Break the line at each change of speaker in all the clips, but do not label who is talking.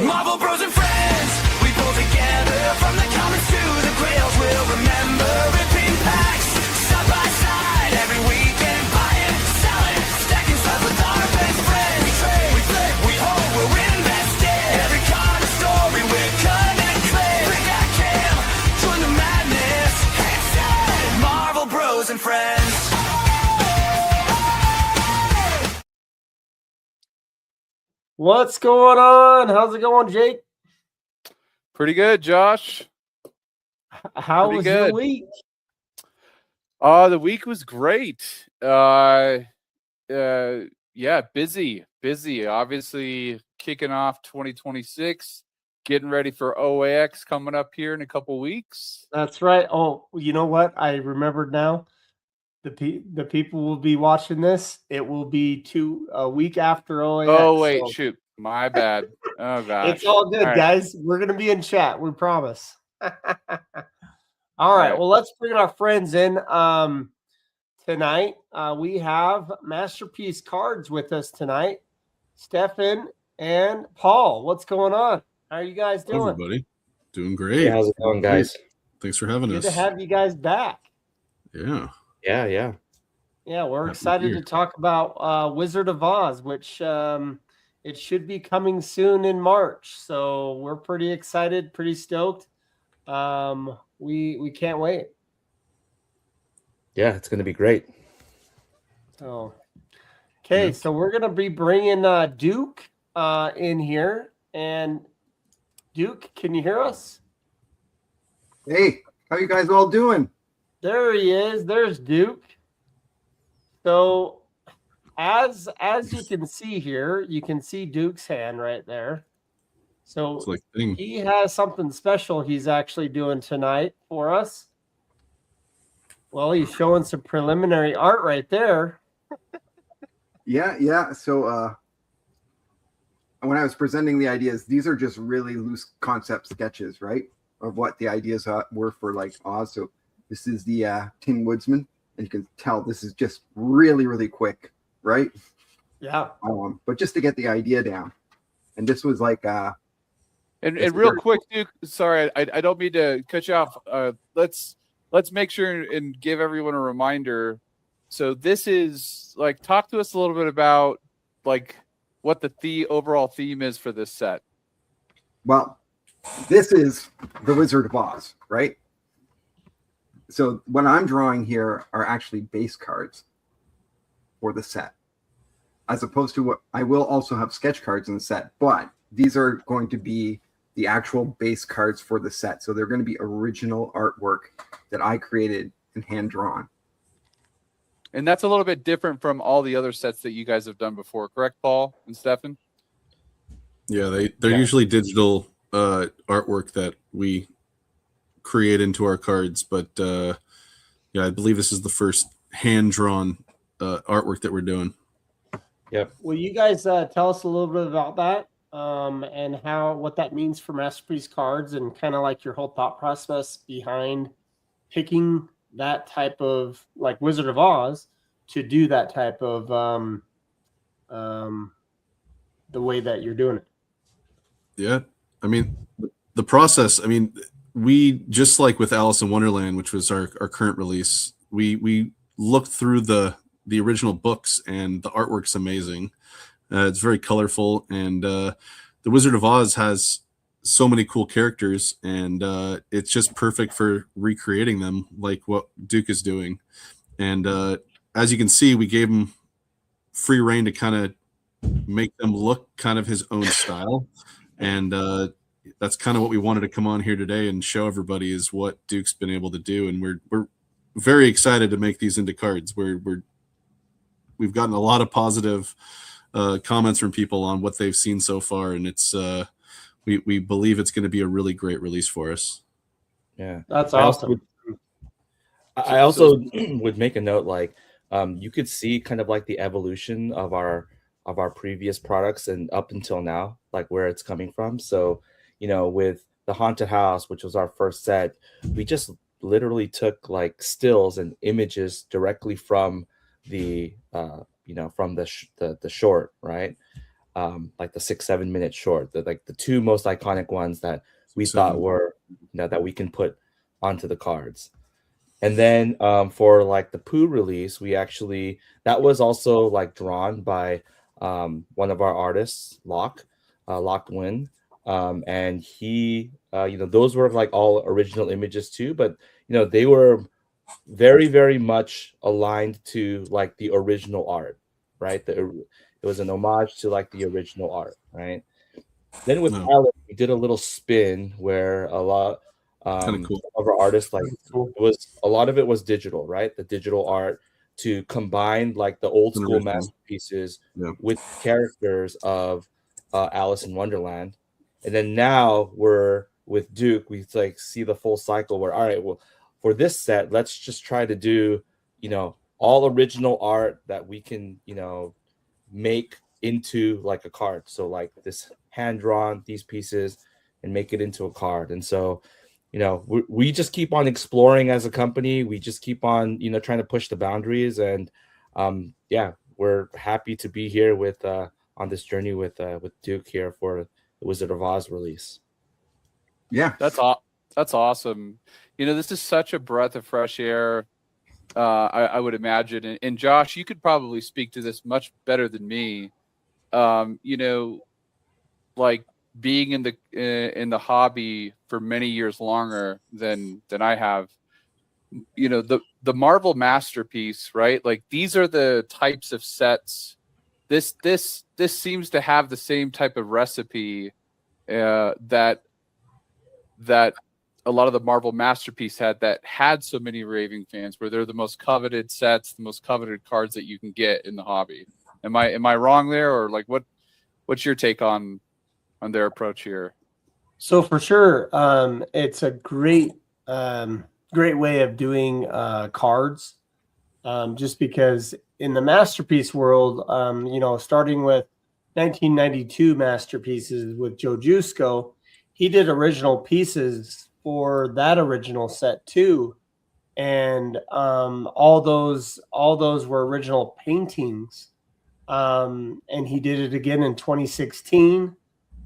Marvel Bros and friends, we pull together from the comics to the grails. We'll remember ripping packs side by side every weekend. Buy it, sell it, stacking stuff with our best friends. We trade, we flip, we hold, we're invested. Every card a story, we're connected. Bring that cam, join the madness. Headset, Marvel Bros and friends.
What's going on? How's it going, Jake?
Pretty good, Josh.
How
Pretty
was
good.
your week?
The week was great. Yeah, busy. Obviously, kicking off 2026, getting ready for OAX coming up here in a couple weeks.
That's right. Oh, you know what? I remembered now. The people will be watching this. It will be a week after OAX.
Oh wait,
so
shoot, my bad. Oh gosh,
it's all good,
right.
guys. We're gonna be in chat. We promise. All right. Well, let's bring our friends in. Tonight we have Masterpiece Cards with us tonight. Stefan and Paul. What's going on? How are you guys doing?
Everybody, doing great.
Hey, how's it going, guys?
Thanks for having us.
Good to have you guys back.
Yeah.
Yeah, we're excited to talk about Wizard of Oz, which it should be coming soon in March. So we're pretty excited, pretty stoked. We can't wait.
Yeah, it's going to be great.
So, okay, so we're going to be bringing Duke in here. And Duke, can you hear us?
Hey, how you guys all doing?
There he is. There's Duke. So as you can see here, you can see Duke's hand right there. So
It's like thing.
he has something special he's actually doing tonight for us. Well, he's showing some preliminary art right there.
Yeah. So when I was presenting the ideas, these are just really loose concept sketches, right? Of what the ideas were for like Oz. So this is the Tin Woodsman, and you can tell this is just really, really quick, right?
Yeah.
But just to get the idea down. And this was like
and real quick, Duke, sorry, I don't mean to cut you off. Let's make sure and give everyone a reminder. So this is like, talk to us a little bit about like what the overall theme is for this set.
Well, this is the Wizard of Oz, right? So what I'm drawing here are actually base cards for the set, as opposed to what I will also have sketch cards in the set, but these are going to be the actual base cards for the set. So they're going to be original artwork that I created and hand drawn.
And that's a little bit different from all the other sets that you guys have done before, correct, Paul and Stefan?
Yeah, they're usually digital artwork that we create into our cards, but yeah, I believe this is the first hand-drawn artwork that we're doing.
Yep.
Will you guys tell us a little bit about that and what that means for Masterpiece Cards and kind of like your whole thought process behind picking that type of like Wizard of Oz to do that type of the way that you're doing it? Yeah,
I mean, the process, I mean, we, just like with Alice in Wonderland, which was our current release, we looked through the original books, and the artwork's amazing. It's very colorful, and the Wizard of Oz has so many cool characters, and it's just perfect for recreating them like what Duke is doing. And as you can see, we gave him free reign to kind of make them look kind of his own style. And that's kind of what we wanted to come on here today and show everybody, is what Duke's been able to do. And we're very excited to make these into cards. We've gotten a lot of positive comments from people on what they've seen so far, and it's we believe it's going to be a really great release for us.
Yeah,
that's awesome.
I also would make a note, like you could see kind of like the evolution of our previous products and up until now, like where it's coming from. So, you know, with the Haunted House, which was our first set, we just literally took like stills and images directly from the from the short, right? like the 6-7 minute short, like the two most iconic ones that we thought were, that we can put onto the cards. And then for like the Pooh release, we actually, that was also like drawn by one of our artists, Locke Wynn. And he, those were like all original images too, but they were very, very much aligned to like the original art, right? It was an homage to like the original art, right? Then with Alex, we did a little spin where a lot
cool.
of our artists, like it was a lot of it was digital, right? The digital art to combine like the old school masterpieces with characters of Alice in Wonderland. And then now we're with Duke, we like see the full cycle where, all right, well, for this set, let's just try to do, all original art that we can, make into like a card. So like this hand drawn, these pieces, and make it into a card. And so, we just keep on exploring as a company. We just keep on, trying to push the boundaries. And we're happy to be here with on this journey with Duke here for the Wizard of Oz release.
Yeah, that's awesome. This is such a breath of fresh air. I would imagine, and Josh, you could probably speak to this much better than me. Like being in the hobby for many years longer than I have. The Marvel masterpiece, right? Like these are the types of sets. This seems to have the same type of recipe that a lot of the Marvel masterpiece had so many raving fans, where they're the most coveted sets, the most coveted cards that you can get in the hobby. Am I wrong there, or like what's your take on their approach here?
So for sure, it's a great way of doing cards. Just because in the masterpiece world, starting with 1992 masterpieces with Joe Jusko, he did original pieces for that original set too, and all those were original paintings. And he did it again in 2016,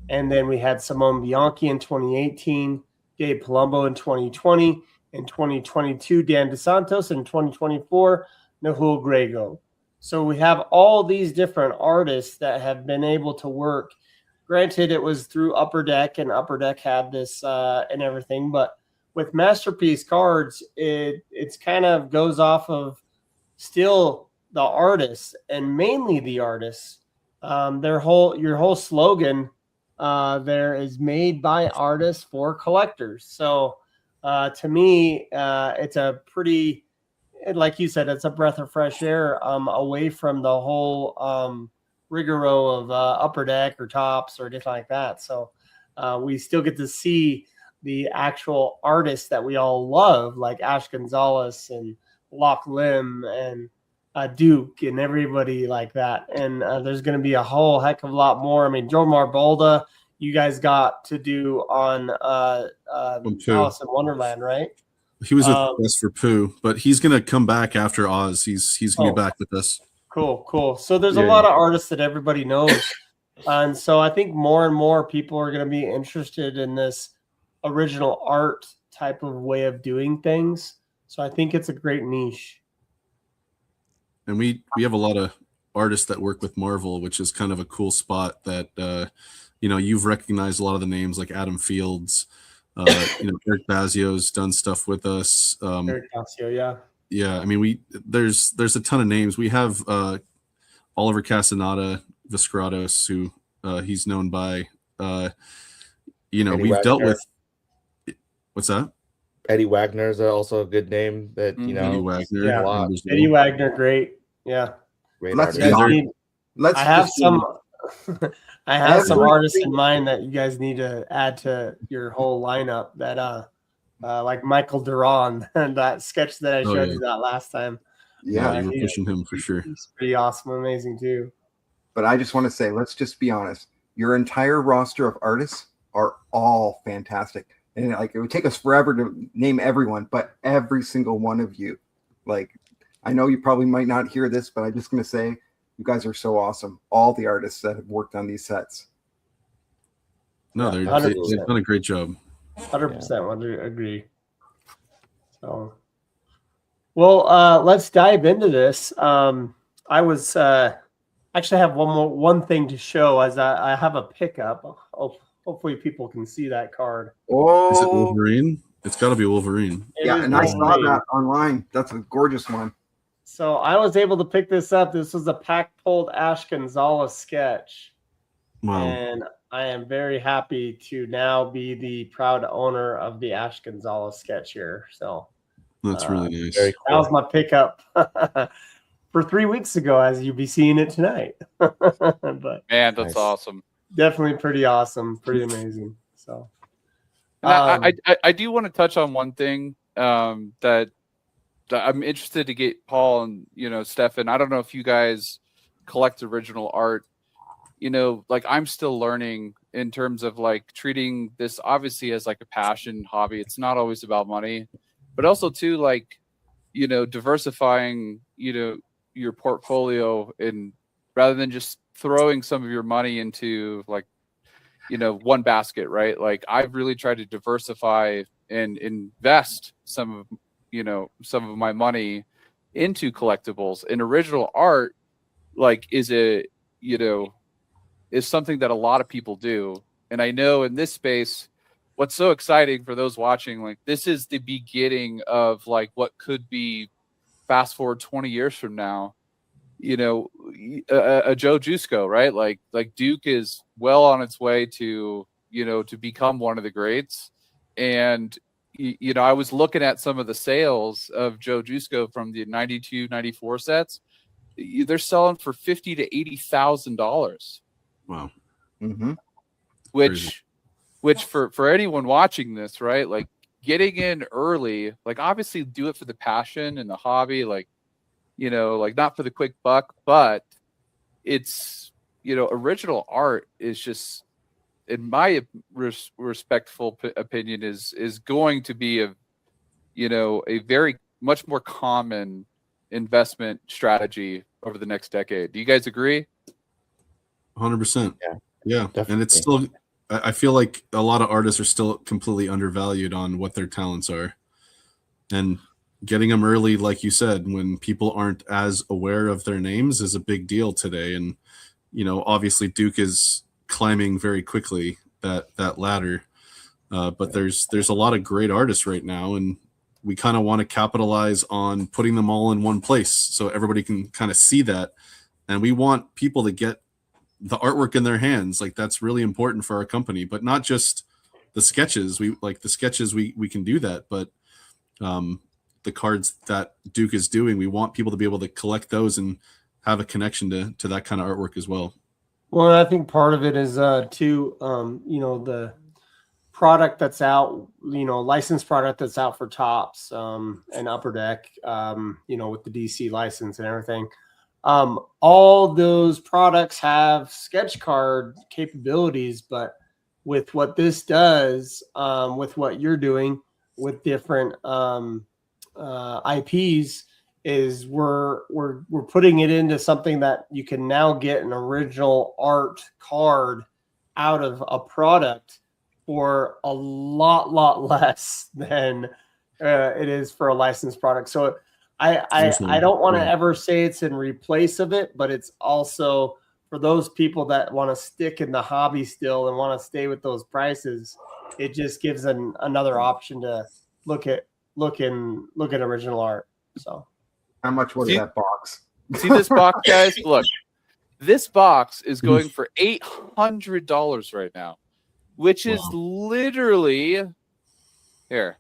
and then we had Simone Bianchi in 2018, Gabe Palumbo in 2020, in 2022 Dan DeSantos, in 2024 Nahul Grego. So we have all these different artists that have been able to work. Granted, it was through Upper Deck, and Upper Deck had this and everything, but with masterpiece cards, it's kind of goes off of still the artists, and mainly the artists. Your whole slogan there is made by artists for collectors. So to me, it's a pretty, like you said, it's a breath of fresh air away from the whole rigmarole of Upper Deck or Tops or anything like that. So we still get to see the actual artists that we all love, like Ash Gonzalez and Locke Lim and Duke and everybody like that. And there's going to be a whole heck of a lot more. I mean, Joe Marbolda, you guys got to do on Alice in Wonderland, right?
He was with us for Pooh, but he's going to come back after Oz. He's going to be back with us.
Cool. So there's a lot of artists that everybody knows. And so I think more and more people are going to be interested in this original art type of way of doing things. So I think it's a great niche.
And we have a lot of artists that work with Marvel, which is kind of a cool spot that, you've recognized a lot of the names like Adam Fields, Eric Bazio's done stuff with us.
Eric Bazio, yeah.
Yeah. I mean, there's a ton of names. We have Oliver Castaneda Visceratos, who he's known by, we've
Wagner.
dealt with. What's that?
Eddie Wagner is also a good name that,
Eddie Wagner.
Yeah. Eddie Wagner, great. Yeah.
Great
Let's
artist.
I have some artists in mind that you guys need to add to your whole lineup that like Michael Duran and that sketch that I showed you that last time.
Yeah, you were pushing him for sure.
He's pretty awesome, amazing too.
But I just want to say, let's just be honest. Your entire roster of artists are all fantastic. And like it would take us forever to name everyone, but every single one of you, like I know you probably might not hear this, but I'm just going to say You guys are so awesome. All the artists that have worked on these sets.
No,
Yeah,
they've done a great job.
100% would agree. So, well, let's dive into this. I was actually have one thing to show as I have a pickup. Hopefully, people can see that card.
Oh,
Is it Wolverine? It's got to be Wolverine.
yeah,
It is
and I saw
Wolverine.
that online. That's a gorgeous one.
So I was able to pick this up. This was a pack-pulled Ash Gonzalez sketch.
Wow.
And I am very happy to now be the proud owner of the Ash Gonzalez sketch here. So
That's really nice.
Very
that was my pickup for 3 weeks ago, as you'll be seeing it tonight. But
Man, that's
Nice.
awesome.
definitely pretty awesome, pretty amazing. So
And I do want to touch on one thing that I'm interested to get Paul and Stefan. I don't know if you guys collect original art. Like I'm still learning in terms of like treating this obviously as like a passion hobby. It's not always about money, but also too like diversifying your portfolio, and rather than just throwing some of your money into like one basket, right? Like I've really tried to diversify and invest some of my money into collectibles. And original art like is something that a lot of people do. And I know in this space, what's so exciting for those watching, like this is the beginning of like what could be, fast forward 20 years from now, a Joe Jusko, right? Like Duke is well on its way to become one of the greats. And I was looking at some of the sales of Joe Jusko from the 92, 94 sets. They're selling for $50,000 to $80,000.
Wow.
Mm-hmm.
Which for anyone watching this, right? Like getting in early, like obviously do it for the passion and the hobby, like not for the quick buck, but it's original art is just, in my respectful opinion, is going to be a very much more common investment strategy over the next decade. Do you guys agree?
100%. Yeah.
Definitely.
And it's still, I feel like a lot of artists are still completely undervalued on what their talents are. And getting them early, like you said, when people aren't as aware of their names is a big deal today. And, obviously Duke is climbing very quickly that ladder. But there's a lot of great artists right now, and we kind of want to capitalize on putting them all in one place so everybody can kind of see that. And we want people to get the artwork in their hands. Like that's really important for our company, but not just the sketches. We like the sketches, we can do that, but the cards that Duke is doing, we want people to be able to collect those and have a connection to that kind of artwork as well.
well, I think part of it is too, the product that's out, licensed product that's out for Tops and Upper Deck, with the DC license and everything. All those products have sketch card capabilities, but with what this does, with what you're doing with different IPs, is we're putting it into something that you can now get an original art card out of a product for a lot less than it is for a licensed product. So I don't want to ever say it's in replace of it, but it's also for those people that want to stick in the hobby still and want to stay with those prices. It just gives another option to look at original art. So
How much was that box?
See this box, guys? Look, this box is going for $800 right now, which is literally here.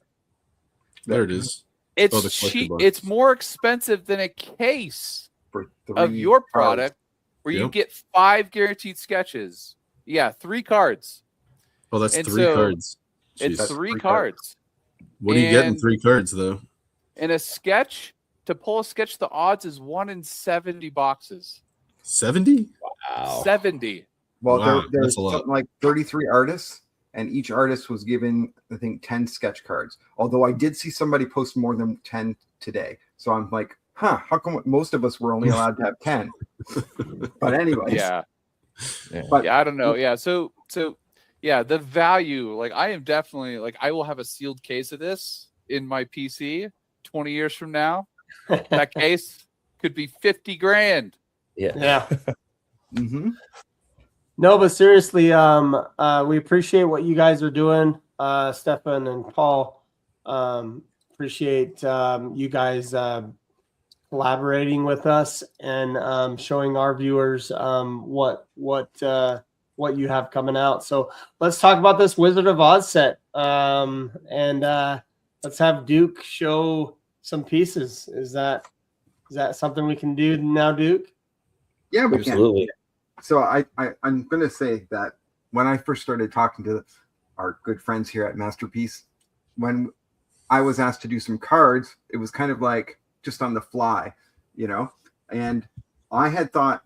There it is.
It's
the collector
cheap.
box.
It's more expensive than a case
For
of
3
your
cards.
product, where you
Yep.
get 5 guaranteed sketches. Yeah, 3 cards.
Oh, that's
And
3
so
cards.
It's
Jeez.
3
3
cards.
What do you get in
and-
3 cards though?
In a sketch, to pull a sketch, the odds is 1 in 70 boxes.
70?
Wow.
70.
Well,
Wow,
there's
that's a lot.
something like 33 artists, and each artist was given, I think, 10 sketch cards. Although I did see somebody post more than 10 today. So I'm like, how come most of us were only allowed to have 10? But anyways,
Yeah.
but
Yeah, I don't know. Yeah. So yeah, the value, like I am definitely like I will have a sealed case of this in my PC 20 years from now. That case could be 50 grand.
Yeah.
mhm.
No, but seriously, we appreciate what you guys are doing, Stefan and Paul. Appreciate you guys collaborating with us and showing our viewers what you have coming out. So let's talk about this Wizard of Oz set, and let's have Duke show some pieces. Is that something we can do now, Duke?
Yeah, we
Absolutely.
can. So I'm going to say that when I first started talking to our good friends here at Masterpiece, when I was asked to do some cards, it was kind of like just on the fly, and I had thought,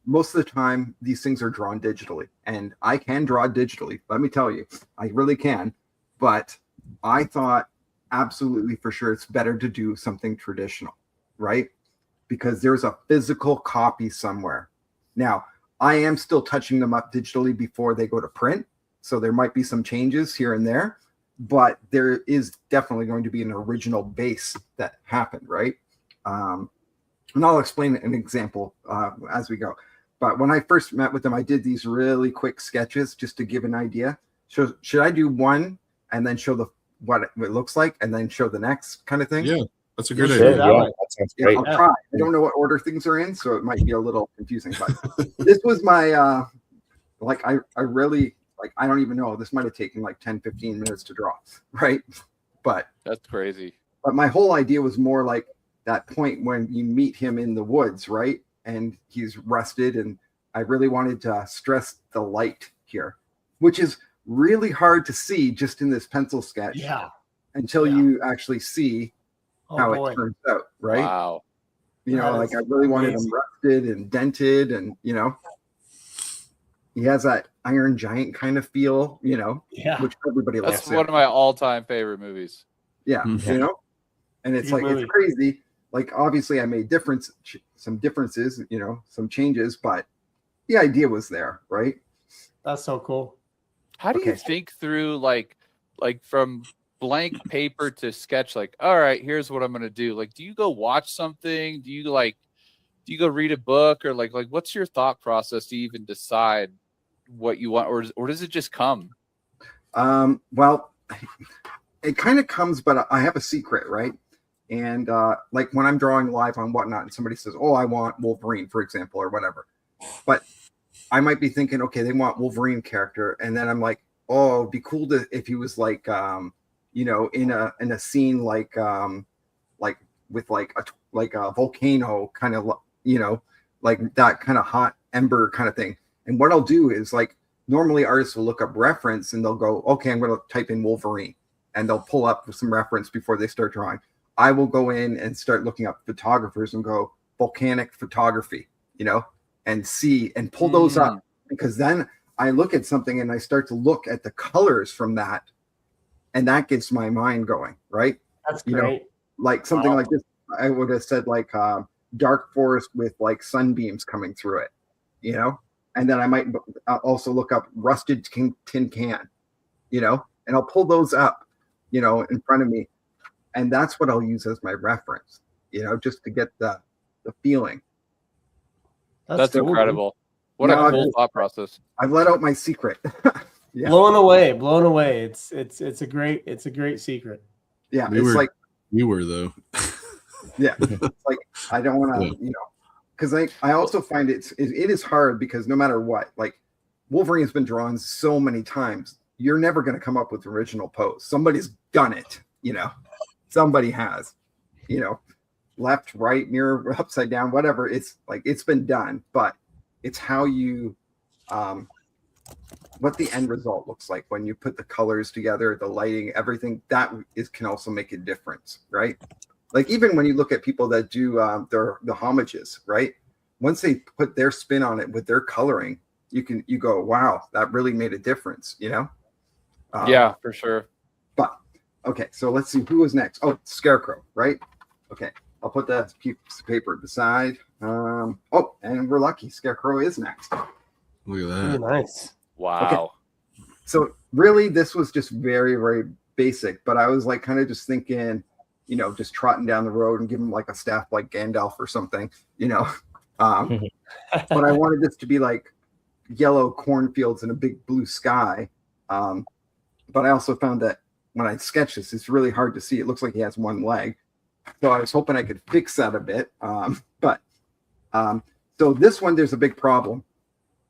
most of the time these things are drawn digitally, and I can draw digitally. Let me tell you, I really can. But I thought absolutely for sure it's better to do something traditional, right? Because there's a physical copy somewhere. Now, I am still touching them up digitally before they go to print, so there might be some changes here and there, but there is definitely going to be an original base that happened, right? And I'll explain an example as we go. But when I first met with them, I did these really quick sketches just to give an idea. So should I do one and then show what it looks like and then show the next kind of thing?
Yeah, that's a good
Sure,
idea.
yeah, that sounds
Yeah,
great.
I'll try. I don't know what order things are in, so it might be a little confusing. But this was my, I really, I don't even know. This might have taken like 10, 15 minutes to draw, right? But
That's crazy.
But my whole idea was more like that point when you meet him in the woods, right? And he's rested. And I really wanted to stress the light here, which is really hard to see just in this pencil sketch.
Yeah.
Until you actually see how it turns out, right?
Wow.
I really wanted him rusted and dented, and he has that Iron Giant kind of feel, which everybody loves.
That's one of my all-time favorite movies.
Yeah, and it's it's crazy. Like, obviously, I made some differences, some changes, but the idea was there, right?
That's so cool.
How do you think through like from blank paper to sketch? Like, all right, here's what I'm gonna do. Like, do you go watch something? Do you go read a book, or like what's your thought process to even decide what you want, or does it just come?
Well, it kind of comes, but I have a secret, right? And like when I'm drawing live on Whatnot and somebody says, oh, I want Wolverine, for example, or whatever. But I might be thinking, okay, they want Wolverine character. And then I'm like, oh, it'd be cool if he was like, in a scene like with like a volcano kind of, like that kind of hot ember kind of thing. And what I'll do is, like, normally artists will look up reference and they'll go, okay, I'm going to type in Wolverine, and they'll pull up some reference before they start drawing. I will go in and start looking up photographers and go volcanic photography, and see and pull those up, because then I look at something and I start to look at the colors from that, and that gets my mind going, right?
That's great.
Like something like this, I would have said like dark forest with like sunbeams coming through it, and then I might also look up rusted tin can, and I'll pull those up, in front of me. And that's what I'll use as my reference, just to get the feeling.
That's
cool,
incredible. What a cool thought process.
I've let out my secret. Yeah.
Blown away. It's a great secret.
Yeah.
We were though.
Yeah. It's like, I don't want to, because I also find it is hard, because no matter what, like, Wolverine's been drawn so many times, you're never going to come up with original pose. Somebody's done it, somebody has, left, right, mirror, upside down, whatever. It's like, it's been done, but it's how you, what the end result looks like when you put the colors together, the lighting, everything can also make a difference, right? Like, even when you look at people that do the homages, right? Once they put their spin on it with their coloring, you go, wow, that really made a difference,
Yeah, for sure.
But okay, so let's see who was next. Oh, Scarecrow, right? Okay, I'll put that piece of paper beside. And we're lucky. Scarecrow is next.
Look at
Very
that.
nice.
Wow.
So really, this was just very, very basic. But I was like kind of just thinking, just trotting down the road and give him like a staff like Gandalf or something, But I wanted this to be like yellow cornfields and a big blue sky. But I also found that when I sketch this, it's really hard to see. It looks like he has one leg. So I was hoping I could fix that a bit. So this one, there's a big problem,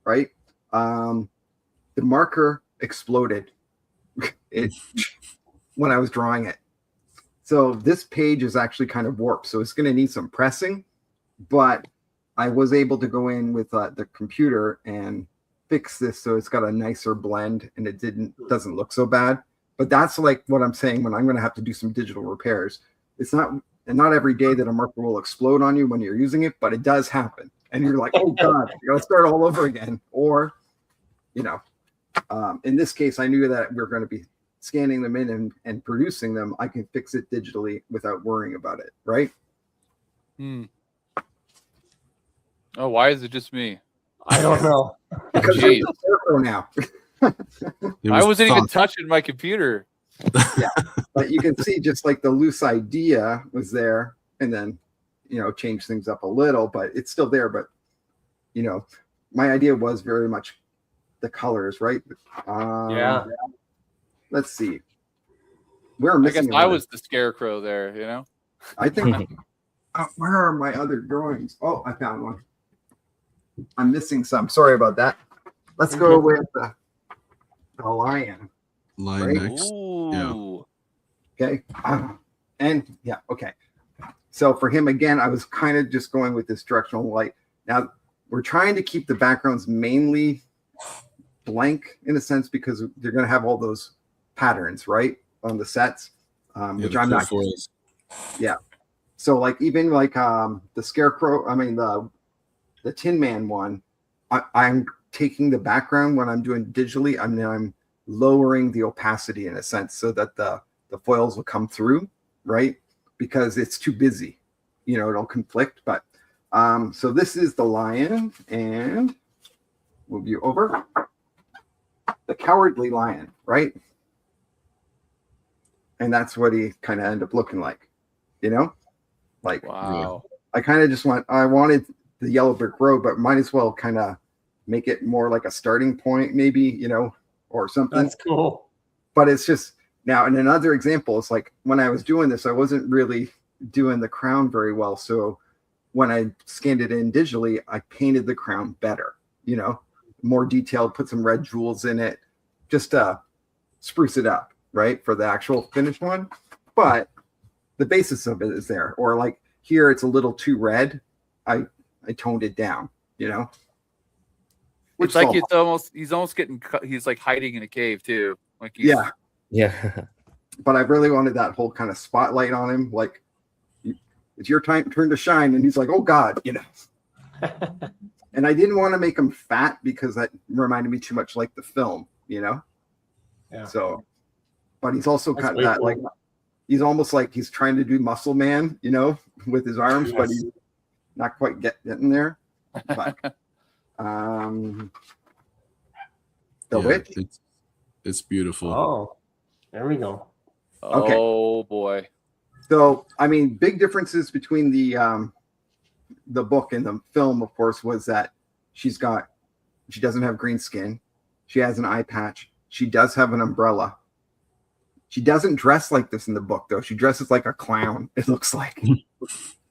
right? The marker exploded when I was drawing it. So this page is actually kind of warped. So it's going to need some pressing, but I was able to go in with the computer and fix this so it's got a nicer blend and it doesn't look so bad. But that's like what I'm saying when I'm going to have to do some digital repairs. It's not every day that a marker will explode on you when you're using it, but it does happen. And you're like, oh God, you got to start all over again. Or, in this case, I knew that we're going to be scanning them in and producing them. I can fix it digitally without worrying about it. Right.
Oh, why is it just me?
I don't know.
Because
Jeez.
you're the Scarecrow now.
I wasn't even touching my computer.
Yeah, but you can see just like the loose idea was there, and then change things up a little, but it's still there. But my idea was very much the colors, right?
Yeah.
Let's see. We're
I
missing.
guess I was the scarecrow there,
I think. Where are my other drawings? Oh, I found one. I'm missing some. Sorry about that. Let's go with the lion.
Line
Right?
next.
Ooh.
Okay. Okay. So for him, again, I was kind of just going with this directional light. Now, we're trying to keep the backgrounds mainly blank in a sense because they're going to have all those patterns, right, on the sets, which I'm not. Yeah. So like even like the Scarecrow, the Tin Man one, I'm taking the background when I'm doing digitally. I'm lowering the opacity in a sense so that the foils will come through, right? Because it's too busy, it'll conflict. But so this is the lion, and move you over. The Cowardly Lion, right? And that's what he kind of ended up looking like, like
Wow.
I kind of just wanted the yellow brick road, but might as well kind of make it more like a starting point, maybe, or something.
That's cool.
But it's just now in another example, it's like when I was doing this, I wasn't really doing the crown very well. So when I scanned it in digitally, I painted the crown better, more detailed, put some red jewels in it, just to spruce it up, right, for the actual finished one. But the basis of it is there. Or like here, it's a little too red. I toned it down,
It's like he's almost getting he's like hiding in a cave too. Like
Yeah.
But I really wanted that whole kind of spotlight on him, like it's your turn to shine, and he's like, oh God, And I didn't want to make him fat because that reminded me too much like the film,
Yeah.
So, but he's also
That's
kind of
way
that
cool.
like he's almost like he's trying to do muscle man, with his arms, but he's not quite getting there. But the witch.
It's beautiful.
Oh, there we go.
Okay.
Oh boy.
So, big differences between the book and the film, of course, was that she doesn't have green skin. She has an eye patch. She does have an umbrella. She doesn't dress like this in the book, though. She dresses like a clown, it looks like,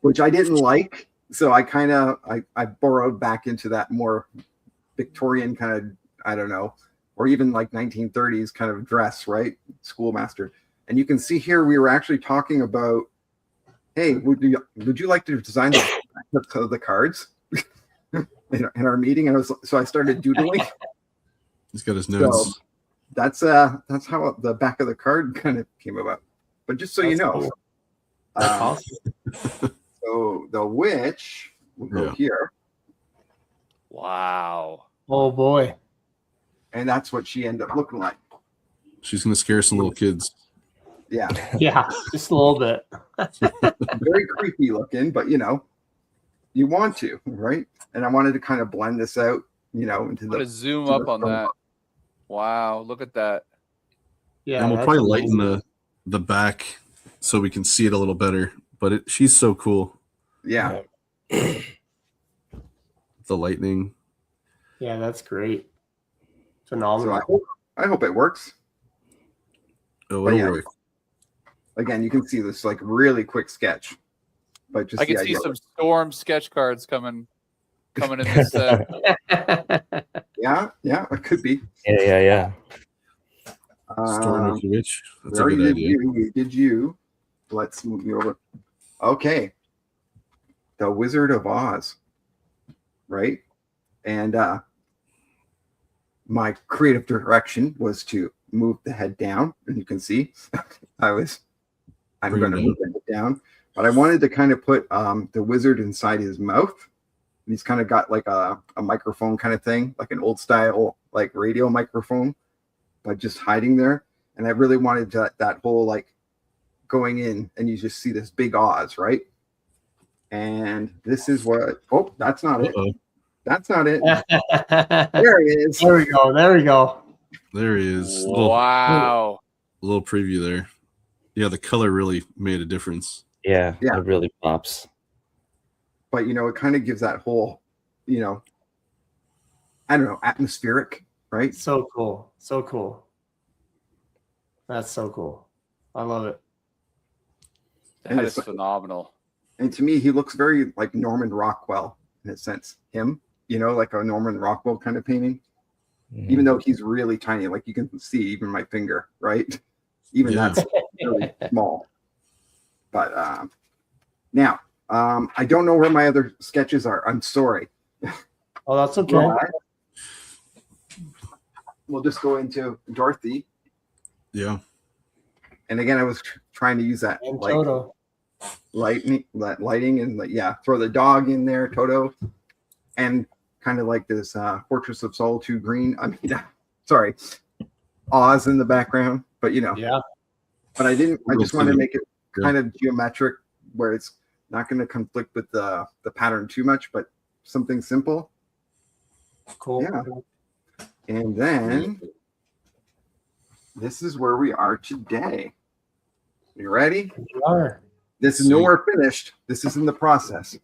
which I didn't like. So I kind of, I borrowed back into that more Victorian kind of, I don't know, or even like 1930s kind of dress, right? Schoolmaster. And you can see here, we were actually talking about, hey, would you like to design the cards in our meeting? And so I started doodling.
He's got his notes.
So that's how the back of the card kind of came about. But just so you know,
cool. That's awesome.
So the witch will go here,
Wow.
Oh boy.
and that's what she ended up looking like.
She's gonna scare some little kids.
Yeah,
Yeah, just a little bit.
very creepy looking, but you want to, right? And I wanted to kind of blend this out, into
I'm
the.
gonna zoom
to
up
the
on that. Wow, look at that.
Yeah,
and we'll
that's
probably lighten
amazing.
the back so we can see it a little better. But she's so cool.
Yeah.
The lightning.
Yeah, that's great.
So
Phenomenal.
I hope it works.
Oh,
But
it'll
yeah,
work.
again, you can see this like really quick sketch, but just
I can
the
see
idea.
some storm sketch cards coming in this set.
Yeah, it could be.
Yeah.
Storm of the Witch. That's
We
a
already
good
did
idea.
you. We did you. Let's move you over. Okay. The Wizard of Oz. Right? And my creative direction was to move the head down. And you can see I'm
Bring
going to
it
move the head down. But I wanted to kind of put the wizard inside his mouth. And he's kind of got like a microphone kind of thing, like an old style, like radio microphone, but just hiding there. And I really wanted that whole like going in and you just see this big Oz, right? And this is what, oh, that's not it.
Uh-oh.
That's not it.
There
There he is.
we go. There we go.
There he is.
Wow.
Little preview there. Yeah, the color really made a difference.
Yeah,
Yeah.
it really pops.
But it kind of gives that whole, I don't know, atmospheric, right?
So cool. So cool. That's so cool. I love it.
That is phenomenal.
And to me, he looks very like Norman Rockwell in a sense. Him, like a Norman Rockwell kind of painting.
Mhm.
Even though he's really tiny, like you can see even my finger, right? Even
Yeah.
that's really small. But now, I don't know where my other sketches are. I'm sorry.
Oh, that's okay.
Well, we'll just go into Dorothy.
Yeah.
And again, I was trying to use that
And
like
Toto.
lighting and throw the dog in there, Toto, and kind of like this Fortress of Solitude green. I mean, sorry, Oz in the background, but
Yeah.
But I just wanted to make it
Yeah.
kind of geometric where it's not going to conflict with the pattern too much, but something simple.
Cool.
Yeah. And then this is where we are today. You ready?
You are.
This is
Sweet.
nowhere finished. This is in the process.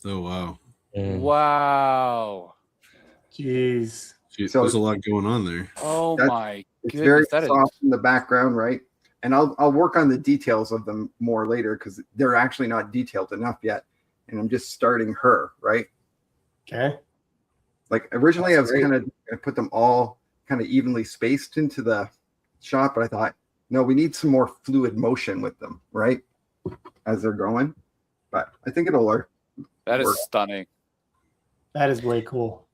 Oh, wow.
Mm.
Wow.
Jeez.
Gee,
So-
there's a lot going on there.
Oh
That's-
my
It's
goodness.
very
That is
soft in the background, right? And I'll work on the details of them more later because they're actually not detailed enough yet. And I'm just starting her, right?
Okay.
Like originally I was
That's great.
kind of going to put them all kind of evenly spaced into the shot, but I thought, no, we need some more fluid motion with them, right? As they're going. But I think it'll work.
that is
work.
stunning.
That is way cool.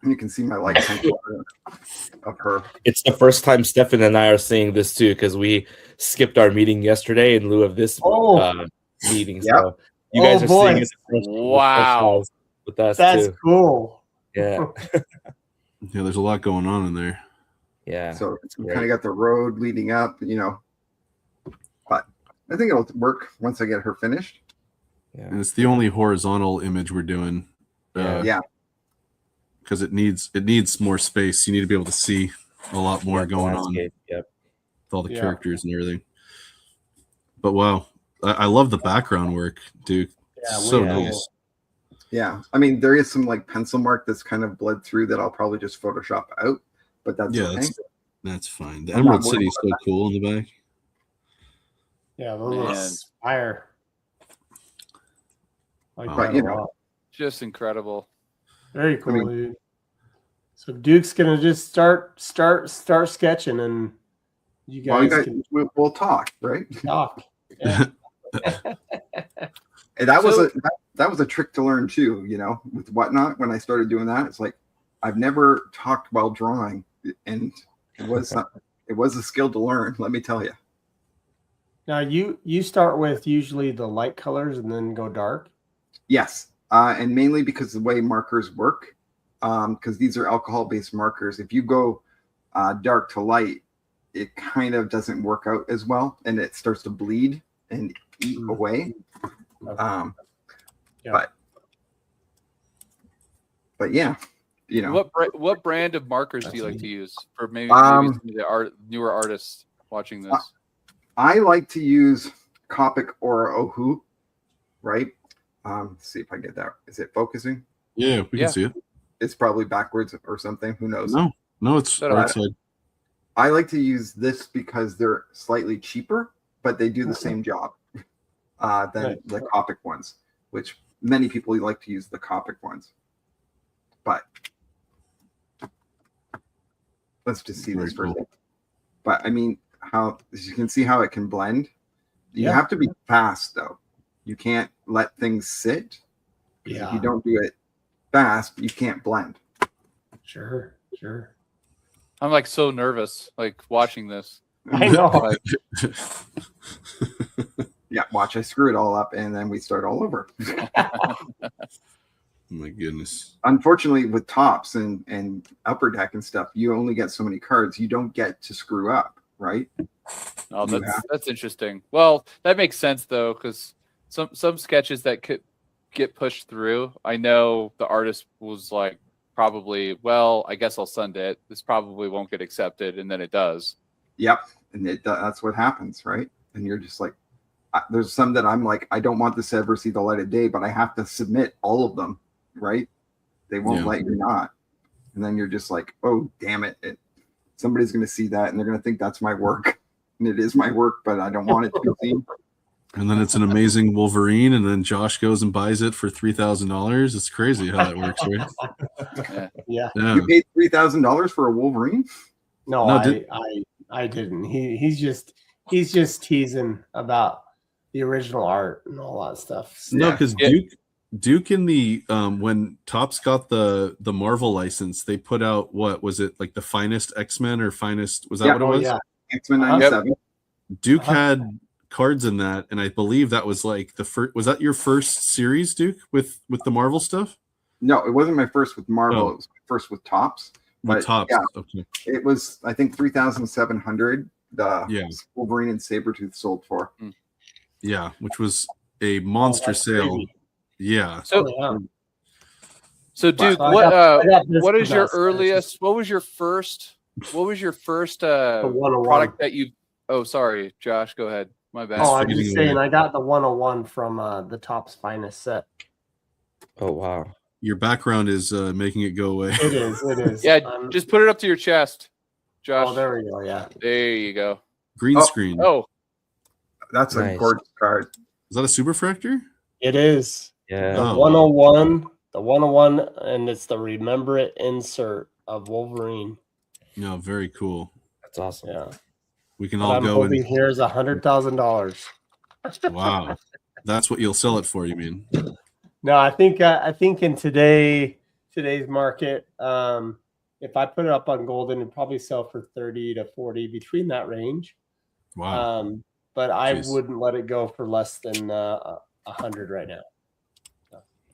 You can see my light pencil of her.
It's the first time Stefan and I are seeing this too, because we skipped our meeting yesterday in lieu of this
Oh.
meeting.
Yep.
So you
Oh,
guys are
boy.
seeing it
Wow.
with us
That's
too.
cool.
Yeah,
Yeah, there's a lot going on in there.
yeah.
So we
great.
kind of got the road leading up, But I think it'll work once I get her finished.
And it's the only horizontal image we're doing.
Yeah.
Because it needs more space. You need to be able to see a lot more
Yeah, the
going on
landscape, Yep.
with all the
Yeah.
characters and everything. But wow, I love the background work, dude.
Yeah,
So
way cool.
nice.
Yeah. I mean, there is some like pencil mark that's kind of bled through that I'll probably just Photoshop out, but that's
Yeah,
okay.
that's fine. The
I'm not
Emerald City is so
worried
cool in the back.
Yeah, those look
Man.
fire. Like
But,
that
you
a
know,
lot.
Just incredible.
Very cool,
mean-
dude. So Duke's gonna just start sketching, and you
Well, you
guys
guys,
can
we'll talk, right?
talk. Yeah.
And that was
So-
that was a trick to learn too, with Whatnot. When I started doing that, it's like I've never talked while drawing, and it was a skill to learn. Let me tell you.
Now you start with usually the light colors and then go dark.
Yes, and mainly because the way markers work, because these are alcohol-based markers. If you go dark to light, it kind of doesn't work out as well, and it starts to bleed and eat away.
Yeah.
But yeah, you know,
What brand of markers do you like to use for maybe
Um,
some of the newer artists watching this?
I like to use Copic or Ohu, right? Let's see if I get that. Is it focusing?
Yeah, we
Yeah.
can see it.
It's probably backwards or something. Who knows?
No, it's
So do
right
I.
side.
I like to use this because they're slightly cheaper, but they do the same job than the Copic ones, which many people like to use the Copic ones. But let's just see this for a second. But I mean, how as you can see how it can blend. You have to be fast though. You can't let things sit. If you don't do it fast, you can't blend.
Sure.
I'm like so nervous, like watching this.
I know.
Like,
Yeah, watch. I screw it all up, and then we start all over.
Oh my goodness.
Unfortunately, with tops and upper deck and stuff, you only get so many cards. You don't get to screw up, right?
oh, that's interesting. Well, that makes sense though, because some sketches that could get pushed through. I know the artist was like, probably, well, I guess I'll send it. This probably won't get accepted, and then it does.
Yep, and that's what happens, right? And you're just like, there's some that I'm like, I don't want this to ever see the light of day, but I have to submit all of them, right? They won't let you not, and then you're just like, oh damn it! Somebody's going to see that, and they're going to think that's my work, and it is my work, but I don't want it to be seen.
And then it's an amazing Wolverine, and then Josh goes and buys it for $3,000. It's crazy how that works, right?
Yeah.
You paid $3,000 for a Wolverine?
No,
No,
I didn't. He's just teasing about the original art and all that stuff.
No, because Duke in the when Topps got the Marvel license, they put out, what was it, like the finest X-Men or finest, was that what it was?
Yeah.
X-Men 97.
Duke had cards in that, and I believe that was like the first. Was that your first series, Duke, with the Marvel stuff?
No, it wasn't my first with Marvel. It was my first with Topps.
With Topps,
yeah,
okay.
It was, I think, 3,700. Wolverine and Sabretooth sold for.
Yeah, which was a monster sale.
Crazy.
Yeah.
So, so Duke, what is your earliest? What was your first product that you? Oh, sorry, Josh. Go ahead. My bad.
Oh, I'm just saying, I got the 101 from the Topps finest set.
Oh wow.
Your background is making it go away.
It is.
Yeah, just put it up to your chest, Josh.
Oh, there we go. Yeah.
There you go.
Green screen.
Oh,
that's
nice.
A gorgeous card.
Is that a superfractor?
It is.
Yeah.
The 101, and it's the Remember It insert of Wolverine.
No, very cool.
That's awesome.
Yeah.
We can
What
all
I'm
go
hoping
and
here is $100,000.
wow. That's what you'll sell it for, you mean?
No, I think in today's market, if I put it up on Golden, it'd probably sell for 30 to 40, between that range.
Wow.
But I wouldn't let it go for less than 100 right now.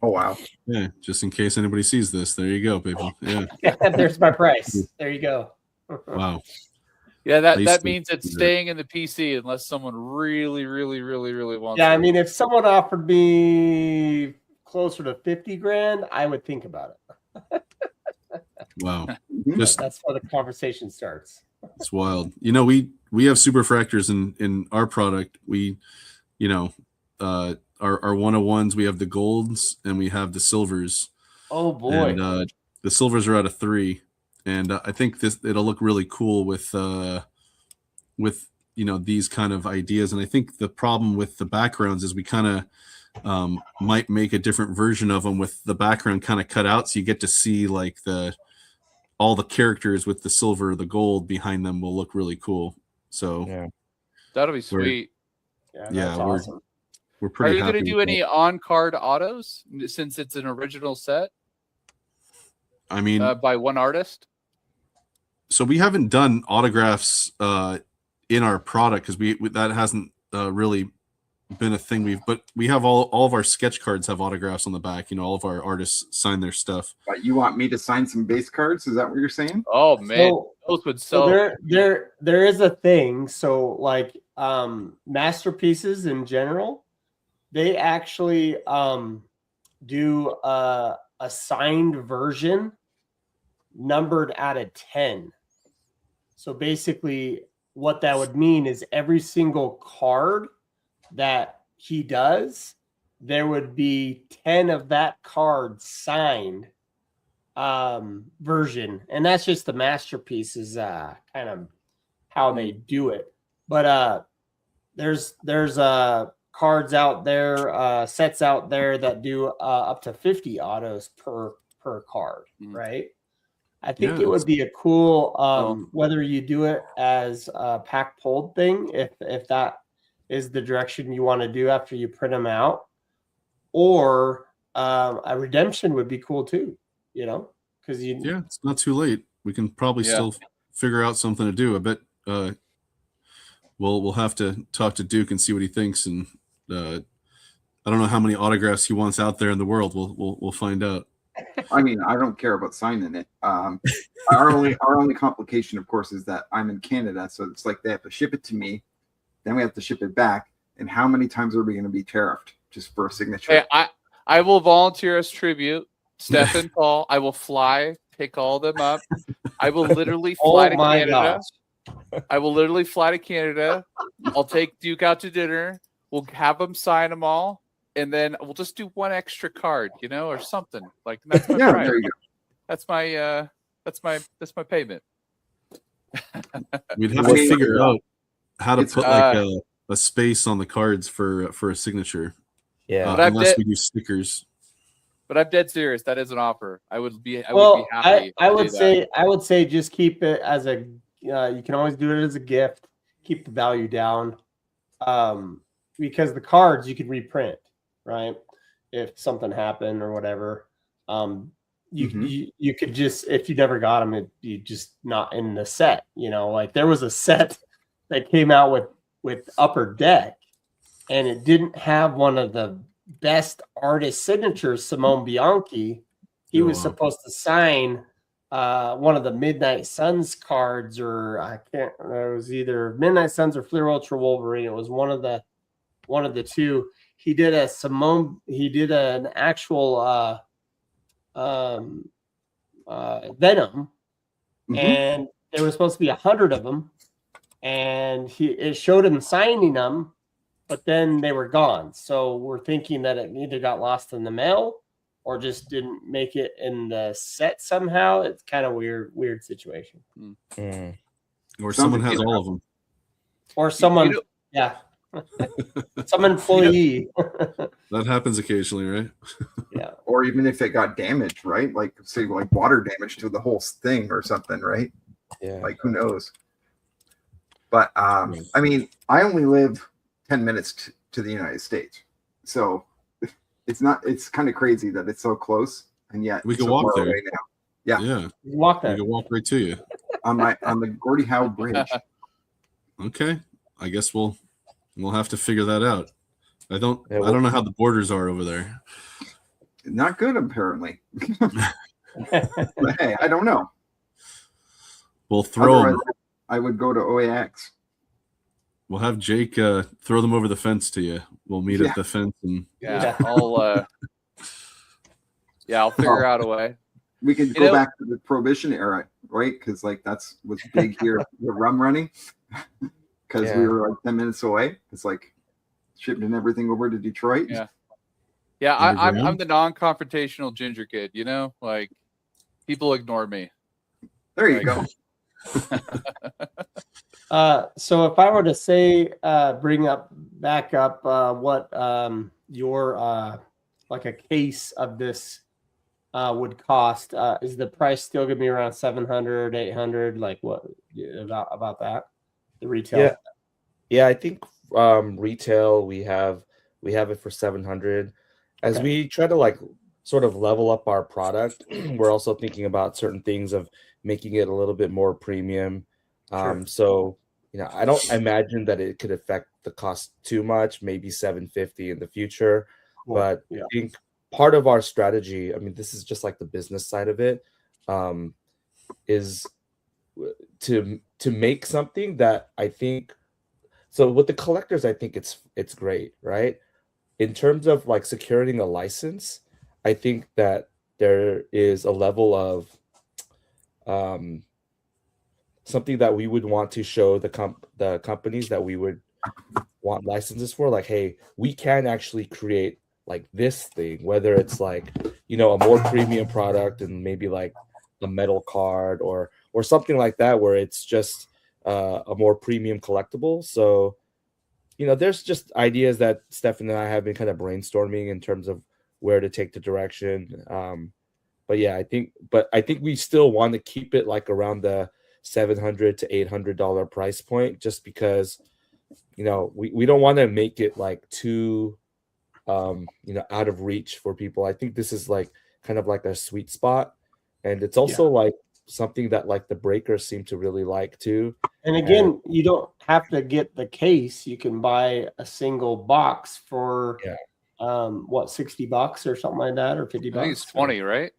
Oh wow.
Yeah, just in case anybody sees this, there you go, people. Yeah.
There's my price. There you go.
Wow.
yeah. That means it's staying in the PC unless someone really wants.
Yeah,
it.
I mean, if someone offered me closer to 50 grand, I would think about it.
Wow.
That's where the conversation starts.
It's wild. You know, we have superfractors in our product. We, you know, our 101s, we have the golds and we have the silvers.
Oh boy.
And the silvers are out of 3. And I think it'll look really cool with you know, these kind of ideas. And I think the problem with the backgrounds is we kind of might make a different version of them with the background kind of cut out, so you get to see like all the characters with the silver, the gold behind them will look really cool. So
yeah,
that'll be sweet.
Yeah, awesome.
We're pretty.
Are you
going to
do any on-card autos since it's an original set?
I mean,
by one artist.
So we haven't done autographs in our product because that hasn't really been a thing but we have all of our sketch cards have autographs on the back. All of our artists sign their stuff.
But you want me to sign some base cards? Is that what you're saying?
Oh man,
So,
those would
so
sell.
there is a thing. So like masterpieces in general, they actually do a signed version numbered out of 10. So basically what that would mean is every single card that he does, there would be 10 of that card signed version. And that's just the masterpieces kind of how they do it. But there's cards out there, sets out there that do up to 50 autos per card, right? I think
Yeah,
it would be a cool whether you do it as a pack pulled thing, if that is the direction you want to do after you print them out, or a redemption would be cool too, because
it's not too late. We can probably still figure out something to do. I bet we'll have to talk to Duke and see what he thinks, and I don't know how many autographs he wants out there in the world. We'll find out.
I mean, I don't care about signing it. Our only complication, of course, is that I'm in Canada, so it's like they have to ship it to me, then we have to ship it back. And how many times are we going to be tariffed just for a signature?
Hey, I will volunteer as tribute. Steph and Paul, I will fly, pick all of them up. I will literally fly to Canada. I will literally fly to Canada. I'll take Duke out to dinner. We'll have them sign them all. And then we'll just do one extra card, or something like that's my price.
There you go.
That's my payment.
We'd have to figure out how to put like a space on the cards for a signature.
Yeah,
unless we do stickers.
But I'm dead serious. That is an offer. I would be happy.
I would say just keep it as a. You can always do it as a gift. Keep the value down, because the cards you could reprint. Right, if something happened or whatever, you could just, if you never got them, you just not in the set. Like there was a set that came out with Upper Deck, and it didn't have one of the best artist signatures, Simone Bianchi. He was supposed to sign one of the Midnight Suns cards, or it was either Midnight Suns or Fleer Ultra Wolverine. It was one of the two. He did an actual Venom, and there was supposed to be 100 of them, and it showed him signing them, but then they were gone. So we're thinking that it either got lost in the mail or just didn't make it in the set somehow. It's kind of weird situation.
Or someone has all of them.
Or someone, some employee.
That happens occasionally, right?
Yeah.
Or even if it got damaged, right? Like say like water damage to the whole thing or something, right?
Yeah.
Like who knows? But I mean, I only live 10 minutes to the United States. So it's kind of crazy that it's so close and yet
we can
so
walk
far
there.
away now. Yeah.
You walk there.
We can walk right to you.
On the Gordie Howe Bridge.
Okay. I guess we'll have to figure that out. I don't know how the borders are over there.
Not good, apparently. But hey, I don't know.
We'll throw them.
I would go to OAX.
We'll have Jake throw them over the fence to you. We'll meet at the fence and
I'll figure out a way.
We could go back to the Prohibition era, right? Because like that's what's big here, the rum running. Because we were like 10 minutes away. It's like shipping everything over to Detroit.
Yeah, I'm the non-confrontational ginger kid. Like people ignore me.
There you go.
So if I were to say, back up what your like a case of this would cost, is the price still gonna be around 700, 800? Like what about that? The retail?
Yeah, I think retail we have it for 700. As we try to like sort of level up our product, we're also thinking about certain things of making it a little bit more premium. So I don't imagine that it could affect the cost too much, maybe $750 in the future. But
yeah.
I think part of our strategy, I mean, this is just like the business side of it, is to make something that I think, so with the collectors, I think it's great, right? In terms of like securing a license, I think that there is a level of something that we would want to show the companies that we would want licenses for, like, hey, we can actually create like this thing, whether it's like, a more premium product and maybe like a metal card or something like that, where it's just a more premium collectible. So there's just ideas that Stefan and I have been kind of brainstorming in terms of where to take the direction. But yeah, I think we still want to keep it like around the $700 to $800 price point, just because we don't want to make it like too out of reach for people. I think this is like kind of like a sweet spot, and it's also like something that like the breakers seem to really like too.
And again, you don't have to get the case. You can buy a single box for what, $60 or something like that, or $50.
I think it's 20, right?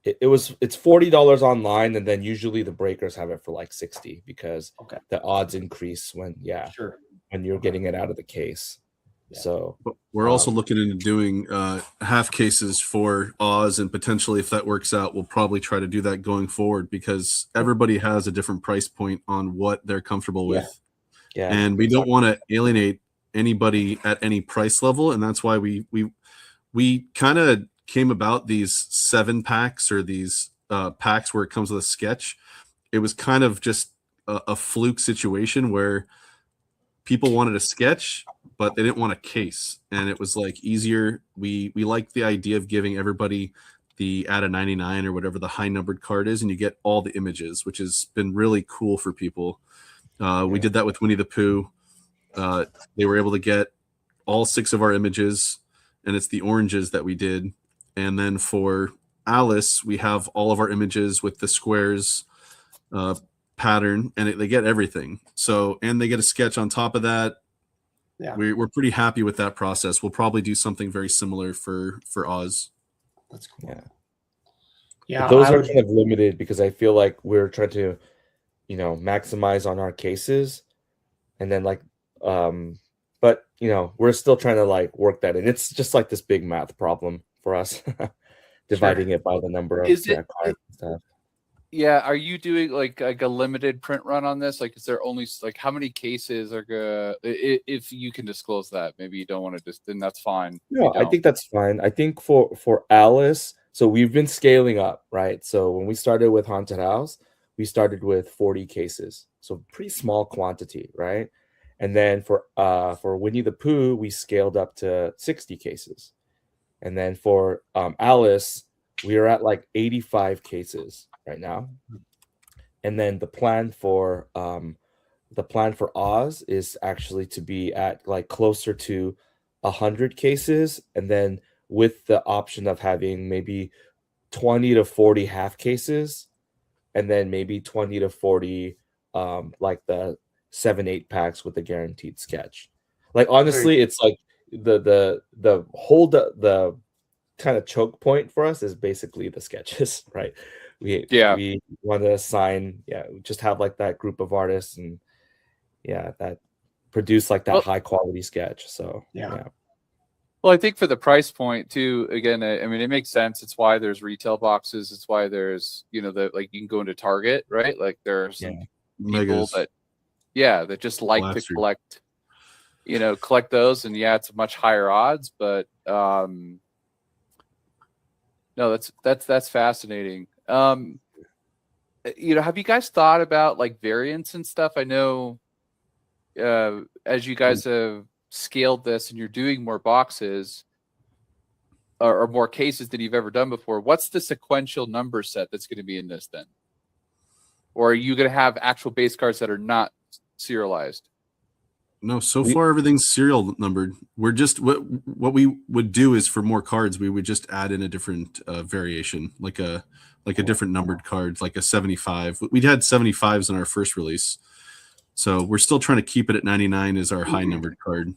It's $40 online, and then usually the breakers have it for like 60 because the odds increase when you're getting it out of the case. So
But we're also looking into doing half cases for Oz, and potentially, if that works out, we'll probably try to do that going forward, because everybody has a different price point on what they're comfortable with. And we don't want to alienate anybody at any price level, and that's why we kind of came about these 7-packs or these packs where it comes with a sketch. It was kind of just a fluke situation where people wanted a sketch, but they didn't want a case, and it was like easier. We like the idea of giving everybody the ATA 99 or whatever the high numbered card is, and you get all the images, which has been really cool for people. We did that with Winnie the Pooh. They were able to get all 6 of our images, and it's the oranges that we did. And then for Alice, we have all of our images with the squares pattern, and they get everything. So, and they get a sketch on top of that.
Yeah,
We're pretty happy with that process. We'll probably do something very similar for Oz.
that's cool.
But those are kind of limited because I feel like we're trying to, maximize on our cases, and then like, but we're still trying to like work that in. It's just like this big math problem for us, dividing it by the number of cards and stuff.
Yeah, are you doing like a limited print run on this? Like, is there only like how many cases are gonna? If you can disclose that, maybe you don't want to then that's fine.
No, I think that's fine. I think for Alice, so we've been scaling up, right? So when we started with Haunted House, we started with 40 cases, so pretty small quantity, right? And then for Winnie the Pooh, we scaled up to 60 cases, and then for Alice, we are at like 85 cases right now. And then the plan for Oz is actually to be at like closer to 100 cases, and then with the option of having maybe 20 to 40 half cases, and then maybe 20 to 40 like the 7-8 packs with a guaranteed sketch. Like, honestly, it's like the kind of choke point for us is basically the sketches, right? We want to assign, just have like that group of artists and that produce like that high quality sketch. So
Well, I think for the price point too, again, I mean, it makes sense. It's why there's retail boxes. It's why there's, like you can go into Target, right? Like there's some people that just like to collect, collect those, and it's much higher odds, but no, that's fascinating. Have you guys thought about like variants and stuff? I know as you guys have scaled this and you're doing more boxes or more cases than you've ever done before, what's the sequential number set that's going to be in this then? Or are you going to have actual base cards that are not serialized?
No, so far everything's serial numbered. We're just what we would do is for more cards, we would just add in a different variation, like a different numbered card, like a 75. We'd had 75s in our first release, So we're still trying to keep it at 99 as our high numbered card,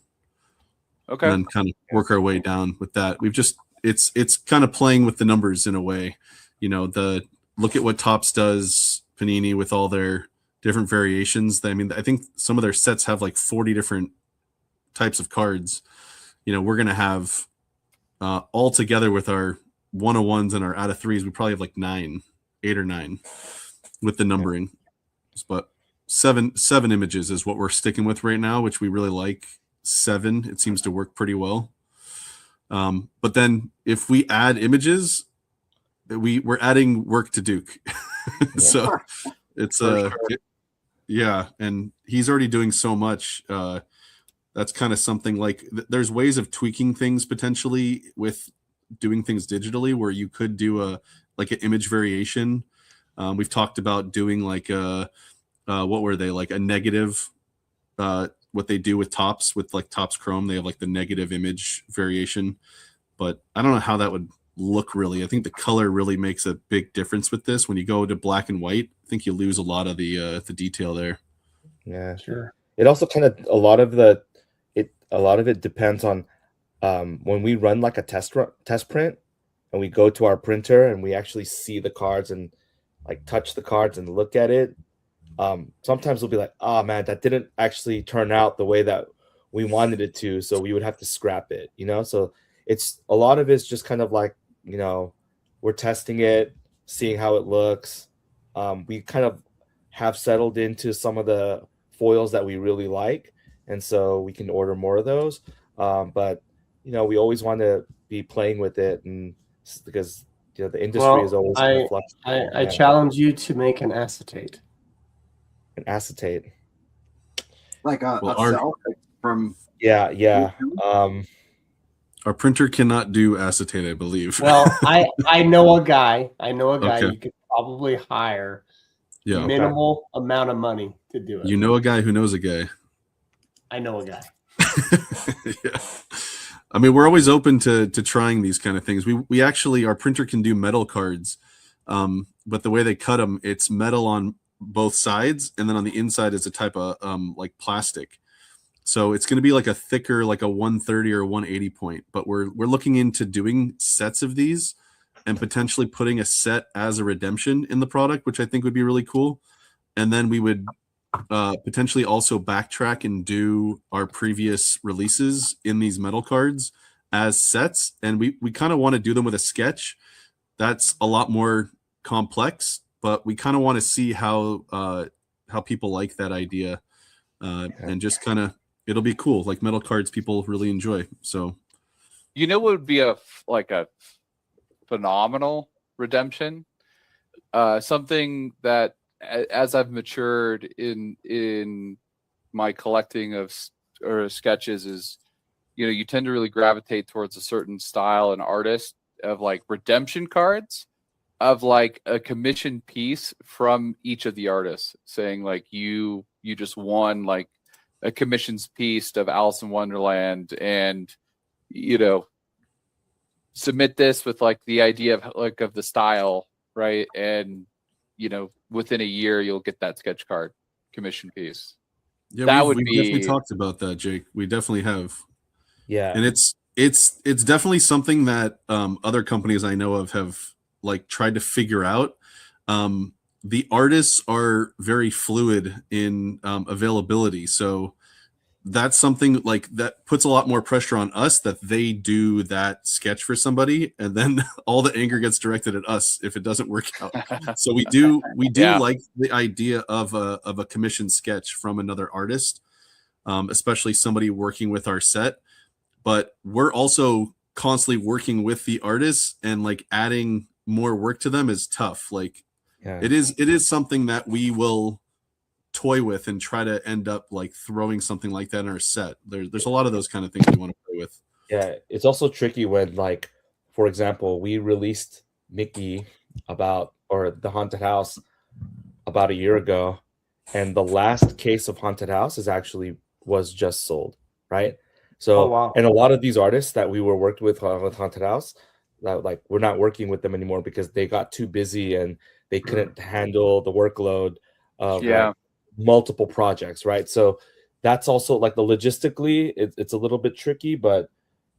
Okay.
and then kind of work our way down with that. We've just it's kind of playing with the numbers in a way. The look at what Topps does, Panini, with all their different variations. I mean, I think some of their sets have like 40 different types of cards. We're gonna have all together with our 101s and our out of threes, we probably have like 8 or 9 with the numbering. But seven images is what we're sticking with right now, which we really like. 7, it seems to work pretty well. But then if we add images, we're adding work to Duke. So it's yeah, and he's already doing so much. That's kind of something like there's ways of tweaking things potentially with doing things digitally where you could do an image variation. We've talked about doing like what were they, like a negative, what they do with Topps, with like Topps Chrome, they have like the negative image variation, but I don't know how that would look really. I think the color really makes a big difference with this. When you go to black and white, I think you lose a lot of the detail there.
Yeah,
Sure.
it also kind of a lot of it depends on when we run like a test print and we go to our printer and we actually see the cards and like touch the cards and look at it. Sometimes we'll be like, oh man, that didn't actually turn out the way that we wanted it to, so we would have to scrap it, so it's a lot of it's just kind of like, we're testing it, seeing how it looks. We kind of have settled into some of the foils that we really like, and so we can order more of those. But we always want to be playing with it, and because the industry is always in flux.
I challenge you to make an acetate.
An acetate,
Like a cell from
yeah.
Our printer cannot do acetate, I believe.
Well, I know a guy.
Okay.
You could probably hire
Yeah.
minimal amount of money to do it.
You know a guy who knows a guy.
I know a guy.
Yeah. I mean, we're always open to trying these kind of things. We actually, our printer can do metal cards, but the way they cut them, it's metal on both sides, and then on the inside is a type of like plastic. So it's going to be like a thicker, like a 130 or 180 point. But we're looking into doing sets of these and potentially putting a set as a redemption in the product, which I think would be really cool. And then we would potentially also backtrack and do our previous releases in these metal cards as sets. And we kind of want to do them with a sketch. That's a lot more complex, but we kind of want to see how people like that idea, and just kind of, it'll be cool. Like metal cards, people really enjoy. So,
what would be a phenomenal redemption? Something that, as I've matured in my collecting of sketches, is you tend to really gravitate towards a certain style and artist of like redemption cards of like a commission piece from each of the artists, saying like you just won like a commissions piece of Alice in Wonderland, and submit this with like the idea of the style, right? And within a year you'll get that sketch card commission piece.
Yeah,
that
we've definitely talked about that, Jake. We definitely have.
Yeah,
and it's definitely something that other companies I know of have like tried to figure out. The artists are very fluid in availability, so that's something like that puts a lot more pressure on us, that they do that sketch for somebody and then all the anger gets directed at us if it doesn't work out. So we do
Yeah.
like the idea of a commissioned sketch from another artist, especially somebody working with our set. But we're also constantly working with the artists, and like adding more work to them is tough. Like it is something that we will toy with and try to end up like throwing something like that in our set. There's a lot of those kind of things we want to play with.
Yeah, it's also tricky when, like, for example, we released Mickey or the Haunted House about a year ago, and the last case of Haunted House was just sold, right? So,
Oh, wow.
And a lot of these artists that we were worked with Haunted House, that like we're not working with them anymore because they got too busy and they couldn't handle the workload of like, multiple projects, right? So that's also like the logistically, it's a little bit tricky, but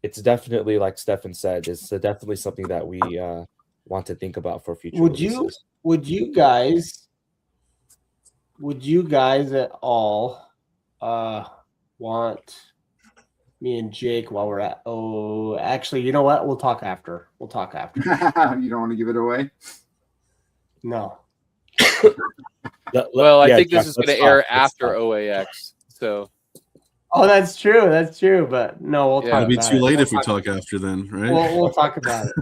it's definitely, like Stefan said, it's definitely something that we want to think about for future releases.
Would you guys at all want me and Jake while we're at? Oh, actually, you know what? We'll talk after.
You don't want to give it away?
No.
Well, I
Yeah,
think this
Jack,
is going
let's
to air
stop, let's
after
stop.
OAX. So
Oh, that's true. That's true. But no, we'll
Yeah.
talk
It'll be
about
too
it.
late
We'll
if we
talk-
talk after then, right?
We'll talk about it.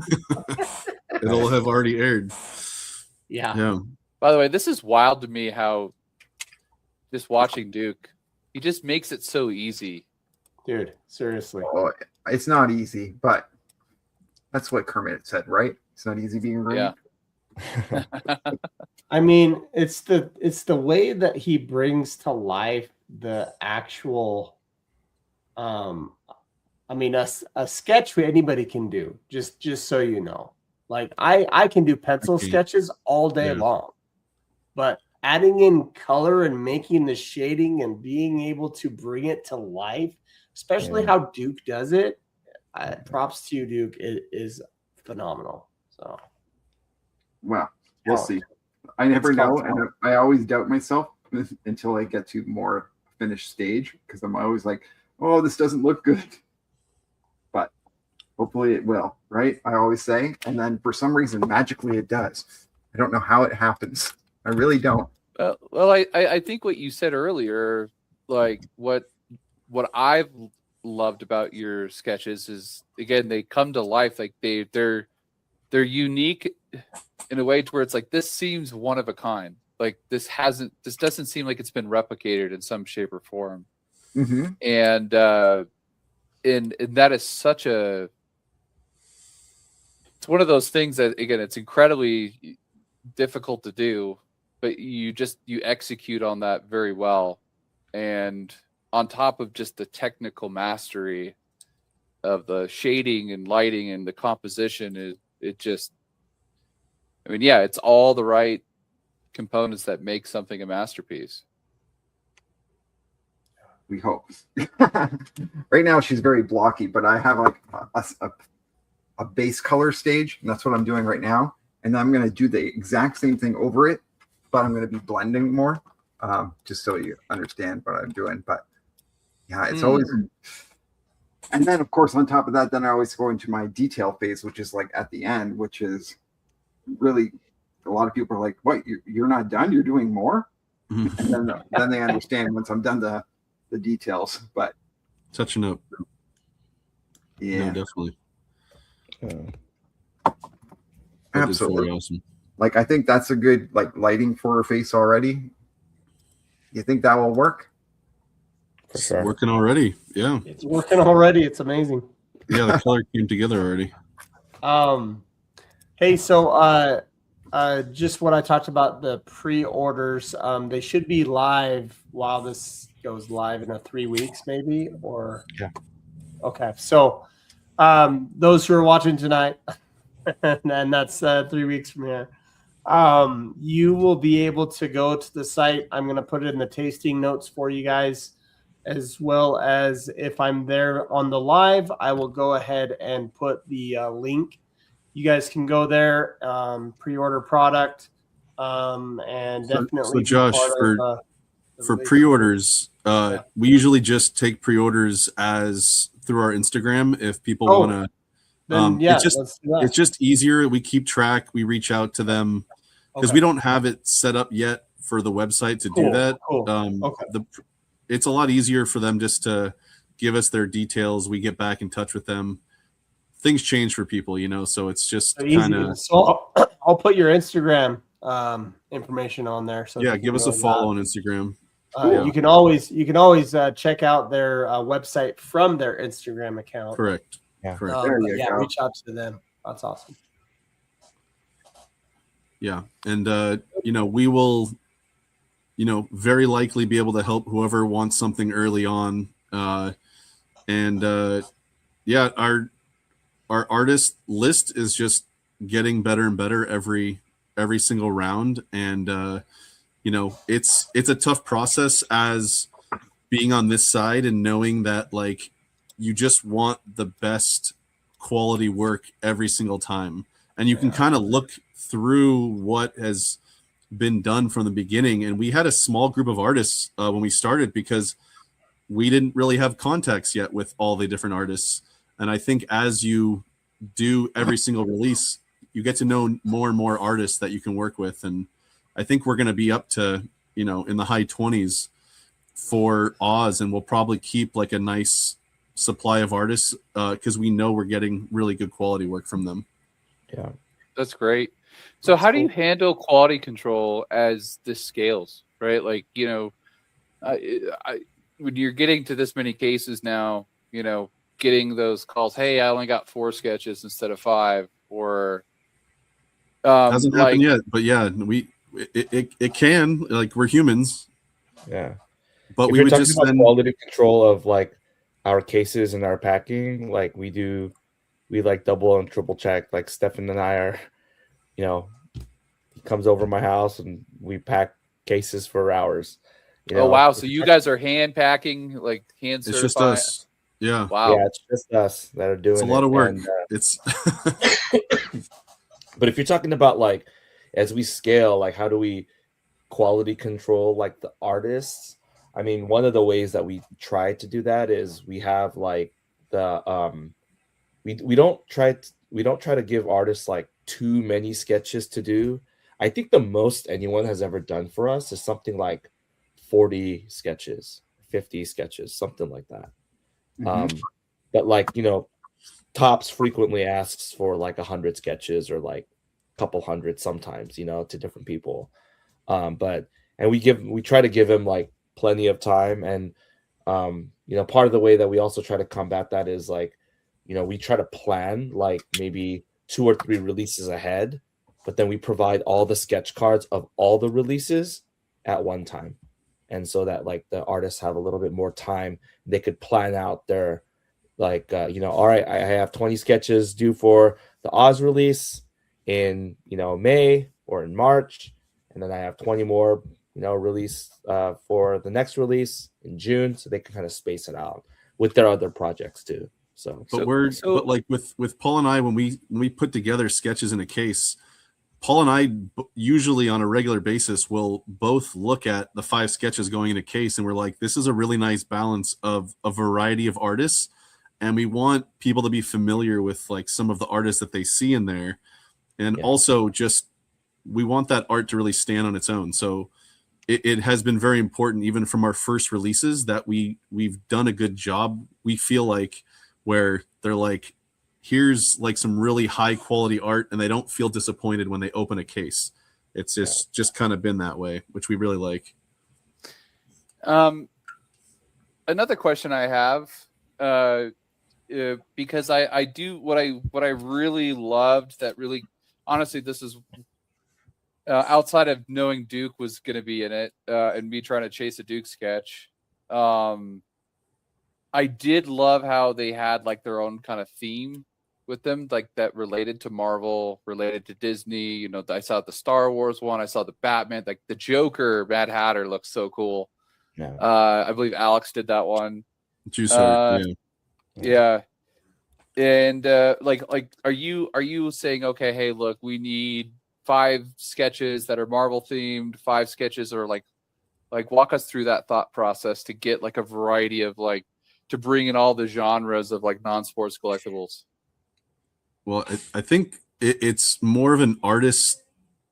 It'll have already aired.
Yeah.
Yeah.
by the way, this is wild to me how just watching Duke, he just makes it so easy.
Dude, seriously.
Oh, it's not easy, but that's what Kermit said, right? It's not easy being green.
Yeah.
I mean, it's the way that he brings to life the actual I mean a sketch anybody can do, just so you know. Like I can do pencil
Okay.
sketches all day
Yeah.
long. But adding in color and making the shading and being able to bring it to life, especially
Yeah.
how Duke does it, props to you, Duke. It is phenomenal. So
Well, we'll
Oh.
see. I never
It's
know,
called
and I always doubt myself until I get to more finished stage because I'm always like, "Oh, this doesn't look good," but hopefully it will, right? I always say, and then for some reason, magically it does. I don't know how it happens. I really don't.
Well, I think what you said earlier, like what I've loved about your sketches is, again, they come to life. Like they're unique in a way to where it's like, this seems one of a kind. Like this doesn't seem like it's been replicated in some shape or form.
Mm-hmm.
And that is such it's one of those things that, again, it's incredibly difficult to do, but you execute on that very well. And on top of just the technical mastery of the shading and lighting and the composition, it's all the right components that make something a masterpiece.
We hope. Right now she's very blocky, but I have like a base color stage, and that's what I'm doing right now. And then I'm going to do the exact same thing over it, but I'm going to be blending more, just so you understand what I'm doing. But yeah, it's always. And then, of course, on top of that, then I always go into my detail phase, which is like at the end, which is really, a lot of people are like, "What? You're not done? You're doing more?"
Mhm.
And then they understand once I'm done the details. But
Touching up.
yeah,
No, definitely. That is very
absolutely.
awesome.
Like, I think that's a good like lighting for her face already. You think that will work?
For
It's
sure.
working already. Yeah.
it's working already. It's amazing.
Yeah, the color came together already.
Hey, so just what I talked about, the pre-orders, they should be live while this goes live in 3 weeks, maybe, or
Yeah.
Okay, so those who are watching tonight, and that's 3 weeks from here, you will be able to go to the site. I'm going to put it in the tasting notes for you guys, as well as if I'm there on the live, I will go ahead and put the link. You guys can go there, pre-order product, and definitely
So
be
Josh,
part of, the
for
release.
pre-orders, we usually just take pre-orders as through our Instagram if people want to.
Then yeah,
it's just
let's do that.
it's just easier. We keep track. We reach out to them because
Okay.
we don't have it set up yet for the website to do
Cool,
that.
cool. Okay.
It's a lot easier for them just to give us their details. We get back in touch with them. Things change for people, so it's just
So easy.
kind of
So I'll put your Instagram information on there. So
give us a follow on Instagram.
You can always check out their website from their Instagram account.
Correct.
Yeah.
Correct.
There
But
you
yeah,
go.
reach out to them. That's awesome.
Yeah, and we will, very likely be able to help whoever wants something early on. Yeah, our artist list is just getting better and better every single round, and you know, it's a tough process as being on this side and knowing that like you just want the best quality work every single time. And you can kind of look through what has been done from the beginning. And we had a small group of artists when we started because we didn't really have contacts yet with all the different artists. And I think as you do every single release, you get to know more and more artists that you can work with. And I think we're going to be up to, you know, in the high 20s for Oz, and we'll probably keep like a nice supply of artists because we know we're getting really good quality work from them.
Yeah.
That's great. So how do you handle quality control as this scales, right? Like, you know, when you're getting to this many cases now, you know, getting those calls, hey, I only got 4 sketches instead of 5, or
Hasn't happened yet, but yeah, it can, like, we're humans.
Yeah.
But
if
we
you're
would
talking
just
about
then
quality control of like our cases and our packing, like we like double and triple check. Like Stefan and I are, you know, he comes over my house and we pack cases for hours. You know,
oh wow, so you guys are hand packing, like hand
it's just
certifying.
us. Yeah.
Wow.
Yeah, it's just us that are doing
It's a lot of work.
And,
It's
but if you're talking about like as we scale, like how do we quality control like the artists? I mean, one of the ways that we try to do that is we have like the we don't try to give artists like too many sketches to do. I think the most anyone has ever done for us is something like 40 sketches, 50 sketches, something like that. But like, you know, Tops frequently asks for like 100 sketches or like a couple hundred sometimes, you know, to different people. But and we try to give him like plenty of time. And you know, part of the way that we also try to combat that is like, you know, we try to plan like maybe 2 or 3 releases ahead, but then we provide all the sketch cards of all the releases at one time. And so that like the artists have a little bit more time, they could plan out their like you know, all right, I have 20 sketches due for the Oz release in, you know, May or in March, and then I have 20 more, you know, release for the next release in June, so they can kind of space it out with their other projects too. So
but like with Paul and I, when we put together sketches in a case, Paul and I usually on a regular basis will both look at the 5 sketches going in a case, and we're like, this is a really nice balance of a variety of artists, and we want people to be familiar with like some of the artists that they see in there, and also just we want that art to really stand on its own. So it has been very important, even from our first releases, that we've done a good job. We feel like where they're like, here's like some really high quality art, and they don't feel disappointed when they open a case. It's just kind of been that way, which we really like.
Another question I have, because I do what I really loved, that really, honestly, this is outside of knowing Duke was going to be in it and me trying to chase a Duke sketch. I did love how they had like their own kind of theme with them, like that related to Marvel, related to Disney. You know, I saw the Star Wars one, I saw the Batman, like the Joker, Mad Hatter looks so cool.
Yeah.
I believe Alex did that one.
Juice art,
yeah. And like are you saying, okay, hey, look, we need 5 sketches that are Marvel themed, 5 sketches, or like walk us through that thought process to get like a variety of like, to bring in all the genres of like non-sports collectibles?
Well, I think it's more of an artist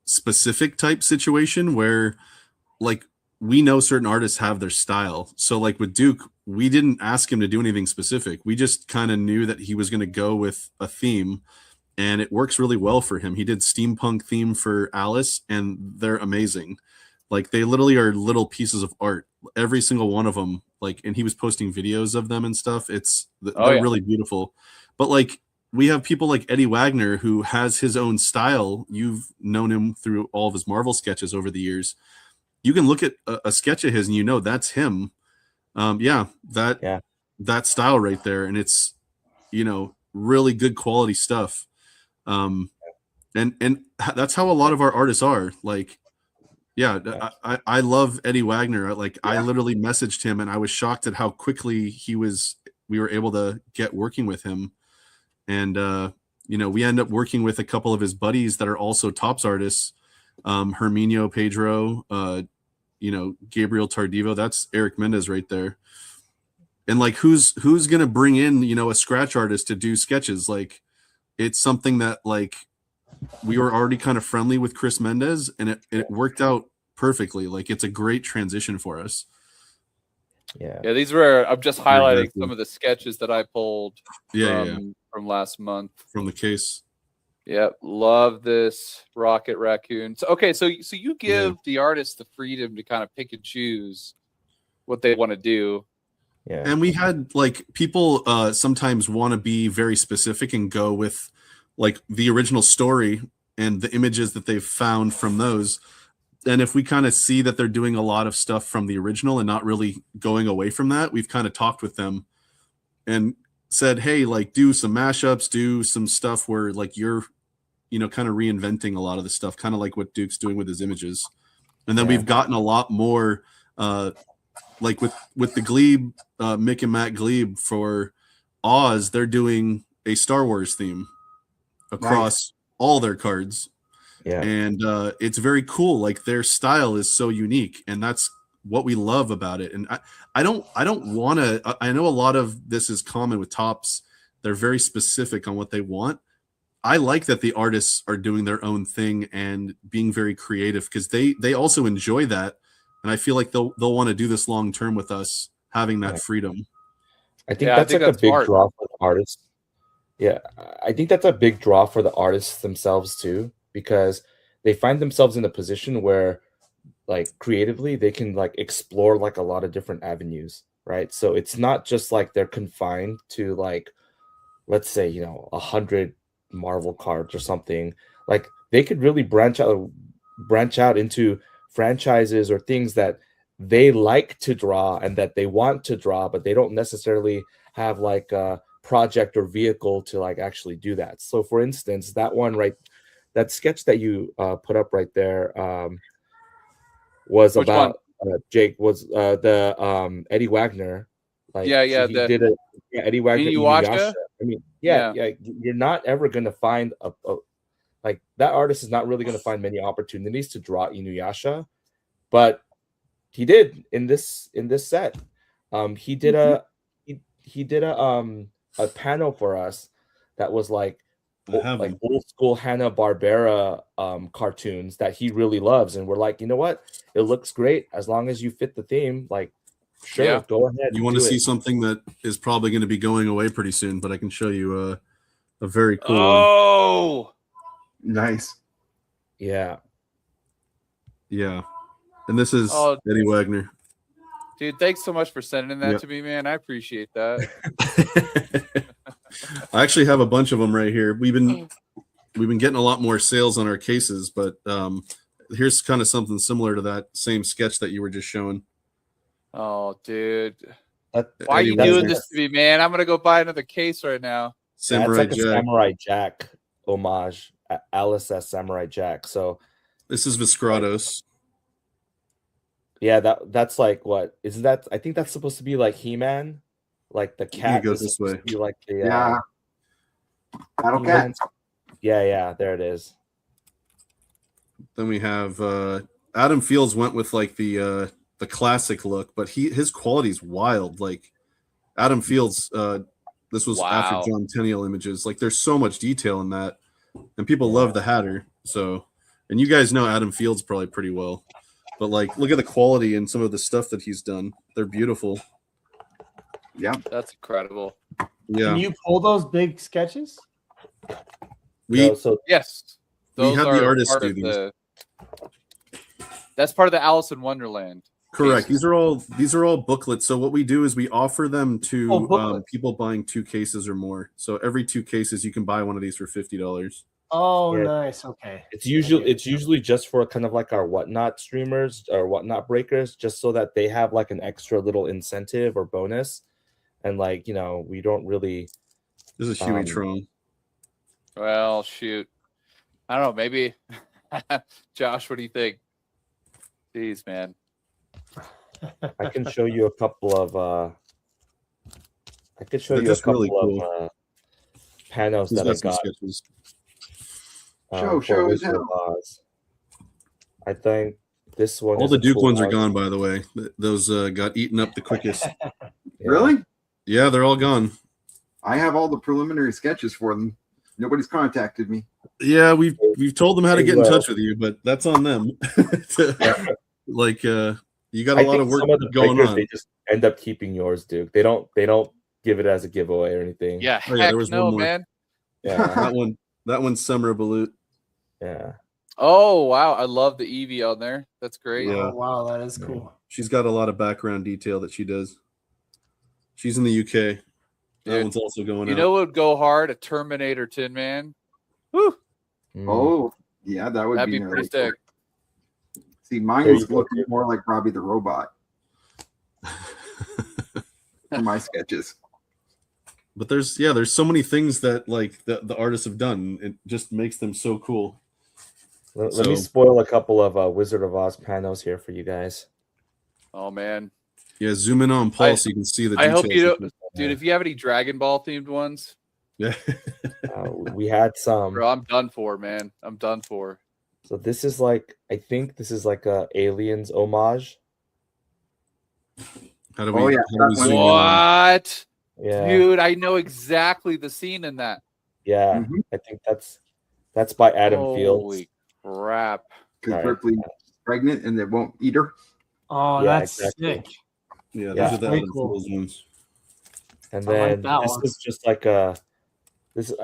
specific type situation where like we know certain artists have their style. So like with Duke, we didn't ask him to do anything specific. We just kind of knew that he was going to go with a theme, and it works really well for him. He did steampunk theme for Alice, and they're amazing. Like they literally are little pieces of art, every single one of them. Like, and he was posting videos of them and stuff. They're really beautiful. But like we have people like Eddie Wagner, who has his own style. You've known him through all of his Marvel sketches over the years. You can look at a sketch of his and you know that's him. That style right there, and it's, you know, really good quality stuff. And that's how a lot of our artists are. Like Yeah, I love Eddie Wagner. Like I
Yeah.
literally messaged him, and I was shocked at how quickly we were able to get working with him. And we end up working with a couple of his buddies that are also Tops artists, Herminio Pedro, Gabriel Tardivo. That's Eric Mendez right there. And like who's gonna bring in a scratch artist to do sketches? Like it's something that like we were already kind of friendly with Chris Mendez, and it worked out perfectly. Like it's a great transition for us.
Yeah.
Yeah, these were. I'm just highlighting
Exactly.
some of the sketches that I pulled from last month
From the case.
Yep, love this Rocket Raccoon. So, okay, so you give the artist the freedom to kind of pick and choose what they want to do.
Yeah.
And we had like people sometimes want to be very specific and go with like the original story and the images that they've found from those. And if we kind of see that they're doing a lot of stuff from the original and not really going away from that, we've kind of talked with them and said, hey, like do some mashups, do some stuff where like you're, kind of reinventing a lot of the stuff, kind of like what Duke's doing with his images. And then we've gotten a lot more like with the Glebe, Mick and Matt Glebe for Oz, they're doing a Star Wars theme across all their cards.
Yeah.
And it's very cool. Like their style is so unique, and that's what we love about it. And I don't want to. I know a lot of this is common with Tops. They're very specific on what they want. I like that the artists are doing their own thing and being very creative because they also enjoy that, and I feel like they'll want to do this long term with us, having that freedom.
I think that's a big draw for the artists. Yeah, I think that's a big draw for the artists themselves too, because they find themselves in a position where like creatively they can like explore like a lot of different avenues, right? So it's not just like they're confined to like, let's say, 100 Marvel cards or something. Like they could really branch out into franchises or things that they like to draw and that they want to draw, but they don't necessarily have like a project or vehicle to like actually do that. So for instance, that sketch that you put up right there was about Jake was the Eddie Wagner. Like he did Eddie Wagner Inuyasha. I mean, you're not ever gonna find a like that artist is not really gonna find many opportunities to draw Inuyasha, but he did in this set. He did a panel for us that was like old school Hanna-Barbera cartoons that he really loves, and we're like, you know what, it looks great as long as you fit the theme. Like, sure, go ahead.
You want to see something that is probably going to be going away pretty soon, but I can show you a very cool one.
Nice.
Yeah.
And this is Eddie Wagner.
Dude, thanks so much for sending that to me, man. I appreciate that.
I actually have a bunch of them right here. We've been getting a lot more sales on our cases, but here's kind of something similar to that same sketch that you were just showing.
Oh, dude.
Why
are you doing this to me, man? I'm going to go buy another case right now.
Samurai Jack. Samurai Jack homage. Alice as Samurai Jack. So
this is Viscratos.
Yeah, that's like what is that? I think that's supposed to be like He-Man, like the cat
goes this way.
Like the
Battle Cat.
Yeah, there it is.
Then we have Adam Fields went with like the classic look, but his quality is wild. Like Adam Fields, this was after John Tenniel images. Like there's so much detail in that, and people love the Hatter. So, and you guys know Adam Fields probably pretty well. But like, look at the quality and some of the stuff that he's done. They're beautiful.
Yeah,
that's incredible.
Yeah.
Can you pull those big sketches?
Yes,
we have the artists do these.
That's part of the Alice in Wonderland.
Correct. Cases. These are all booklets. So what we do is we offer them to people buying 2 cases or more. So every 2 cases, you can buy one of these for $50.
Oh, nice. Okay.
It's usually just for kind of like our Whatnot streamers or Whatnot breakers, just so that they have like an extra little incentive or bonus. And like, we don't really.
This is Huey Tron.
Well, shoot. I don't know. Maybe. Josh, what do you think? Jeez, man.
I can show you a couple of
That's really cool.
panos
He's
that I
got some
got
sketches.
Show
for
and
Wizard of
tell.
Oz. I think this one
All
is
the
a
Duke
cool
ones are
one.
gone, by the way. Those got eaten up the quickest.
Yeah.
Really?
Yeah, they're all gone.
I have all the preliminary sketches for them. Nobody's contacted me.
Yeah, we've told them how to
They
get in
will.
touch with you, but that's on them. Like you got a
I
lot
think
of work
some of the
going
breakers
on.
they just end up keeping yours, Duke. They don't give it as a giveaway or anything.
Yeah,
Oh, yeah,
heck
there was
no,
one more.
man.
Yeah.
That one's Summer Balut.
Yeah.
Oh wow, I love the Eevee on there. That's great.
Yeah.
Oh, wow, that is cool.
She's got a lot of background detail that she does. She's in the UK. That
Dude,
one's also going
You
out.
know what would go hard? A Terminator Tin Man. Woo!
Mm.
Oh, yeah, that would
That'd
be
be
gnarly.
pretty sick.
See,
There
mine
you
was
go,
looking
dude.
more like Robbie the Robot for my sketches.
But there's so many things that like the artists have done. It just makes them so cool.
Let me
So-
spoil a couple of Wizard of Oz panos here for you guys.
Oh man,
Yeah, zoom in on Paul so you can see the
I
details.
hope you don't, dude. If you have any Dragon Ball themed ones,
Yeah.
We had some.
bro, I'm done for, man. I'm done for.
So this is like, I think this is like a Aliens homage.
How do we,
Oh, yeah,
how do we
that
zoom in
one.
on?
What,
Yeah.
dude? I know exactly the scene in that.
Yeah.
Mhm.
I think that's by Adam Fields.
Holy crap!
Because
Alright.
Ripley's pregnant and they won't eat her.
Oh,
Yeah,
that's
exactly.
sick.
Yeah, those
Yeah.
are the
Way
Adam
cool.
Fields ones.
And
I like
then
that
this
one.
is just like I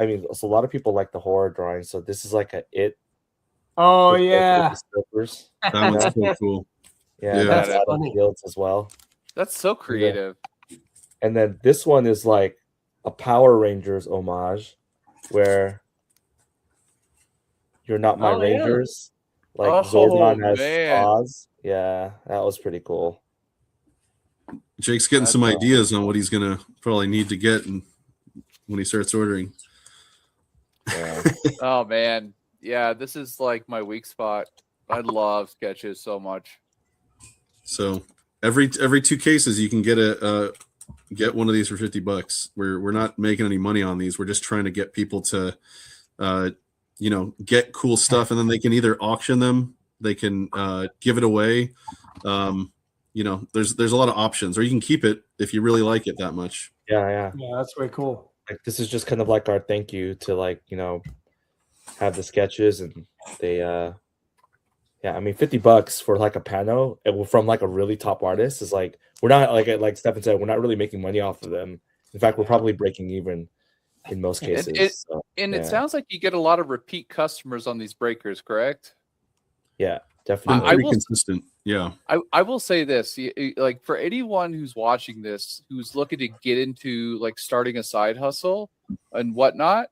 mean, so a lot of people like the horror drawing. So this is like a It.
Oh,
with
yeah.
the strippers.
That one's so cool.
Yeah,
Yeah.
that's
That's
Adam
funny.
Fields as well.
That's so creative.
And then this one is like a Power Rangers homage, where you're not my
Oh, yeah.
Rangers, like
Oh,
Zordon as
man.
Oz. Yeah, that was pretty cool.
Jake's getting
That's
some
awesome.
ideas on what he's gonna probably need to get and when he starts ordering.
Yeah.
Oh man, yeah. This is like my weak spot. I love sketches so much.
So every 2 cases you can get one of these for $50. We're not making any money on these. We're just trying to get people to get cool stuff, and then they can either auction them, they can give it away. There's a lot of options, or you can keep it if you really like it that much.
Yeah.
Yeah, that's way cool.
Like this is just kind of like our thank you to have the sketches, and they I mean $50 for like a pano from like a really top artist is like, we're not like Stefan said, we're not really making money off of them. In fact, we're probably breaking even in most cases.
And
yeah.
it sounds like you get a lot of repeat customers on these breakers, correct?
Yeah,
Been
definitely.
I
pretty
will-
consistent. Yeah.
I will say this, like for anyone who's watching this, who's looking to get into like starting a side hustle and whatnot,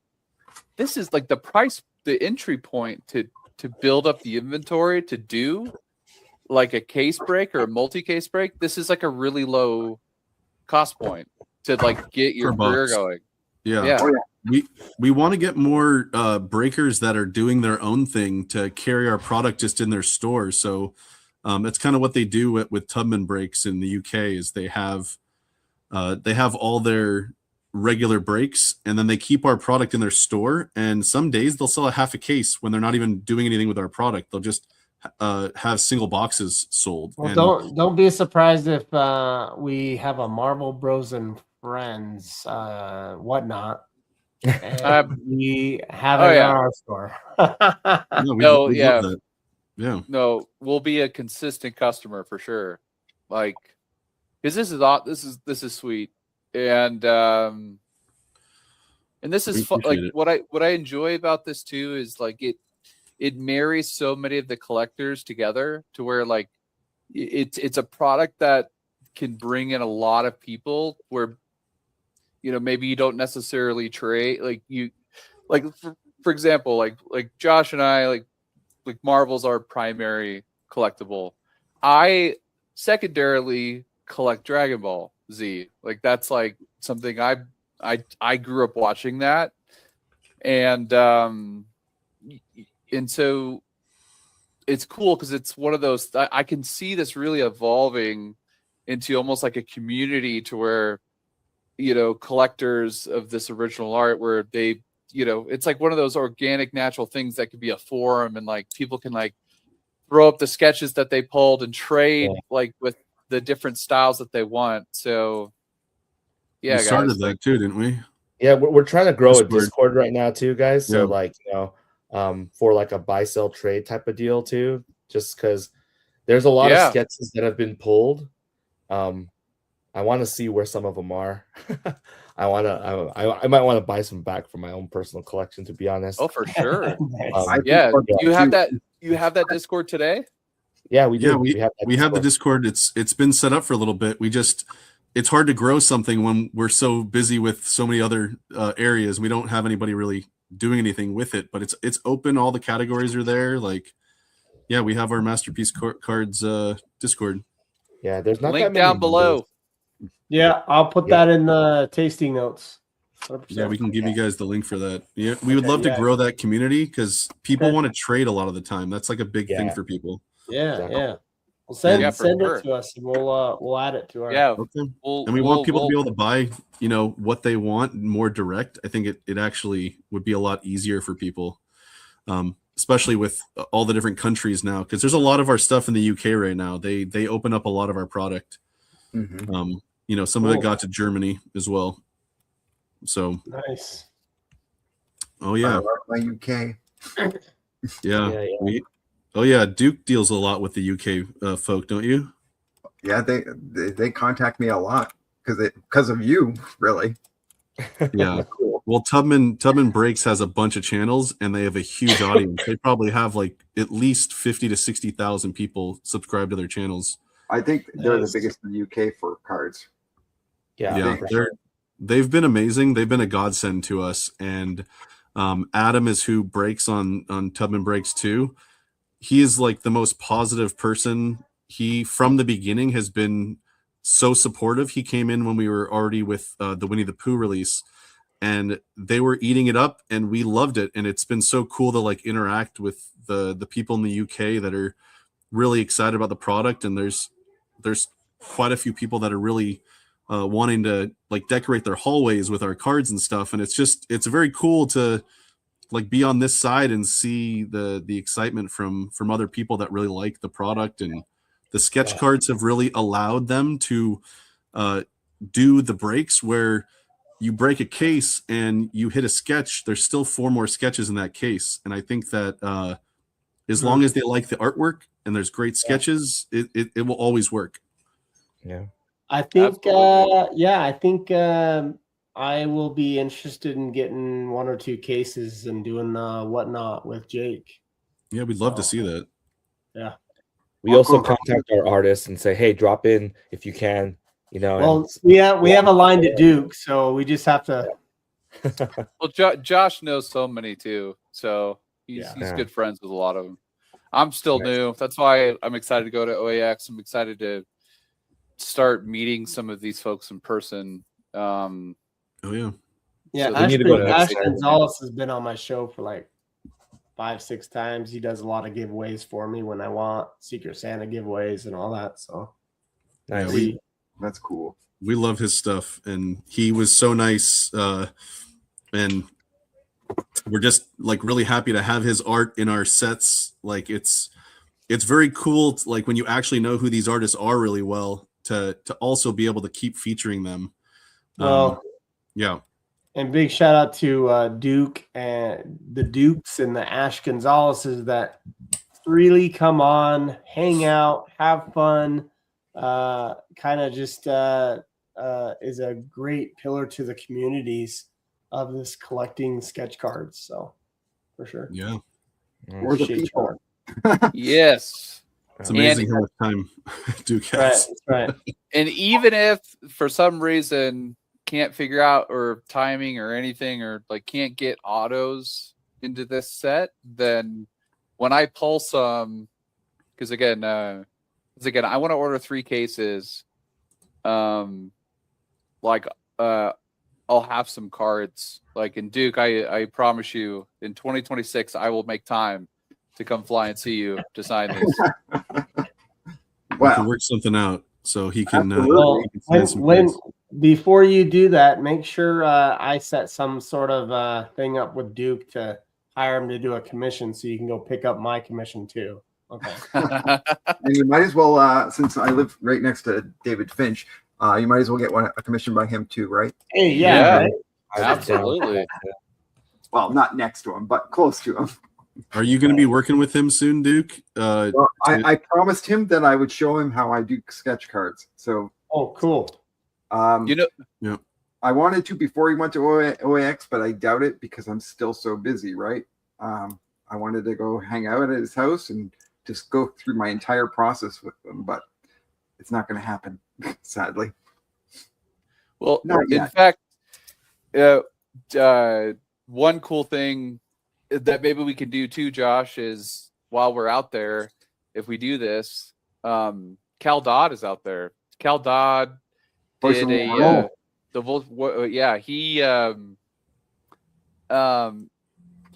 this is like the entry point to build up the inventory to do like a case break or a multi-case break. This is like a really low cost point to like get your
Per
career
box.
going.
Yeah.
Yeah.
Oh, yeah.
We want to get more breakers that are doing their own thing to carry our product just in their store. So that's kind of what they do with Tubman breaks in the UK. Is they have all their regular breaks, and then they keep our product in their store. And some days they'll sell a half a case when they're not even doing anything with our product. They'll just have single boxes sold.
Well,
And
don't be surprised if we have a Marvel Bros and Friends whatnot. And we have it
Oh,
in
yeah.
our store.
no, we love that. Yeah.
No, we'll be a consistent customer for sure. Like, because this is sweet, and this
We
is fun. Like
appreciate it.
what I enjoy about this too is like it marries so many of the collectors together to where like it's a product that can bring in a lot of people where maybe you don't necessarily trade for example like Josh and I like Marvel's our primary collectible. I secondarily collect Dragon Ball Z. Like that's like something I grew up watching that, and so it's cool because it's one of those. I can see this really evolving into almost like a community to where, collectors of this original art where they, it's like one of those organic, natural things that could be a forum and like people can like throw up the sketches that they pulled and trade like with the different styles that they want. So yeah,
we started
guys,
that
like,
too, didn't we?
Yeah, we're trying to grow a
Discord.
Discord right now too, guys. So
Yeah.
like, for like a buy sell trade type of deal too, just because there's a lot of
Yeah.
sketches that have been pulled. I want to see where some of them are. I might want to buy some back for my own personal collection, to be honest.
oh, for sure.
I
Yeah,
think
you have
too.
that. You have that Discord today.
Yeah, we do.
Yeah, we
have
have the Discord. It's been set up for a little bit. It's hard to grow something when we're so busy with so many other areas. We don't have anybody really doing anything with it, but it's open. All the categories are there. Like, yeah, we have our masterpiece cards Discord.
Yeah, there's not
Link
that many
down below.
Yeah, I'll put that in the tasting notes. 100%.
Yeah, we can give you guys the link for that. Yeah, we would love to
yeah.
grow that community because people
Okay.
want to trade a lot of the time. That's like a big thing
Yeah.
for people.
Yeah,
Exactly.
yeah. Well, send
Yeah, for
send
sure.
it to us, and we'll add it to our.
Yeah,
Okay.
we'll,
And we want people
we'll-
to be able to buy, what they want more direct. I think it actually would be a lot easier for people, especially with all the different countries now, because there's a lot of our stuff in the UK right now. They open up a lot of our product.
Mhm.
Some of it
Cool.
got to Germany as well. So,
Nice.
oh yeah,
I love my UK.
yeah.
Yeah.
Duke deals a lot with the UK folk, don't you?
Yeah, they contact me a lot because of you, really.
Yeah.
Cool.
Well, Tubman Breaks has a bunch of channels, and they have a huge audience. They probably have like at least 50 to 60,000 people subscribed to their channels.
I think they're
Nice.
the biggest in the UK for cards.
Yeah, for sure.
They've been amazing. They've been a godsend to us. And Adam is who breaks on Tubman Breaks too. He is like the most positive person. He from the beginning has been so supportive. He came in when we were already with the Winnie the Pooh release, and they were eating it up, and we loved it. And it's been so cool to like interact with the people in the UK that are really excited about the product. And there's quite a few people that are really wanting to like decorate their hallways with our cards and stuff. And it's very cool to like be on this side and see the excitement from other people that really like the product. And the sketch cards have really allowed them to do the breaks where you break a case and you hit a sketch. There's still 4 more sketches in that case. And I think that as long as they like the artwork and there's great sketches, it will always work.
Yeah.
I think,
Absolutely.
I think I will be interested in getting 1 or 2 cases and doing whatnot with Jake.
Yeah, we'd love to see that.
Yeah.
We also contact our artists and say, hey, drop in if you can,
Well, we have a line to Duke, so we just have to.
Well, Josh knows so many too, so he's
Yeah.
good friends with a lot of them. I'm still new. That's why I'm excited to go to OAX. I'm excited to start meeting some of these folks in person.
Oh yeah.
Yeah,
So we need to go to
Ash
next
Gonzalez has been on my show for like 5-6 times. He does a lot of giveaways for me when I want Secret Santa giveaways and all that. So
Nice.
Yeah,
That's cool.
we love his stuff, and he was so nice. And we're just like really happy to have his art in our sets. Like it's very cool to, like when you actually know who these artists are really well, to also be able to keep featuring them.
well,
Yeah.
and big shout out to Duke and the Dukes and the Ash Gonzaleses that really come on, hang out, have fun, kind of just is a great pillar to the communities of this collecting sketch cards. So for sure.
Yeah.
We're the
Appreciate
people.
Yes.
It's amazing how much time Duke
Right,
has.
that's right.
And even if for some reason can't figure out or timing or anything or like can't get autos into this set, then when I pull some, because again, I want to order 3 cases. I'll have some cards like in Duke. I promise you, in 2026, I will make time to come fly and see you to sign these.
We can
Well,
work something out so he can.
Absolutely.
He can sign some
When
cards.
before you do that, make sure I set some sort of thing up with Duke to hire him to do a commission, so you can go pick up my commission too. Okay.
and you might as well, since I live right next to David Finch, you might as well get a commission by him too, right?
Hey,
Yeah.
right?
Absolutely.
Well, not next to him, but close to him.
Are you going to be working with him soon, Duke?
Well, I promised him that I would show him how I do sketch cards. So,
Oh, cool.
You know,
I wanted to before he went to OAX, but I doubt it because I'm still so busy, right? I wanted to go hang out at his house and just go through my entire process with him, but it's not going to happen, sadly.
well,
Not
in
yet.
fact, one cool thing that maybe we can do too, Josh, is while we're out there, if we do this, Cal Dodd is out there. Cal Dodd
Voice
did
of Roll.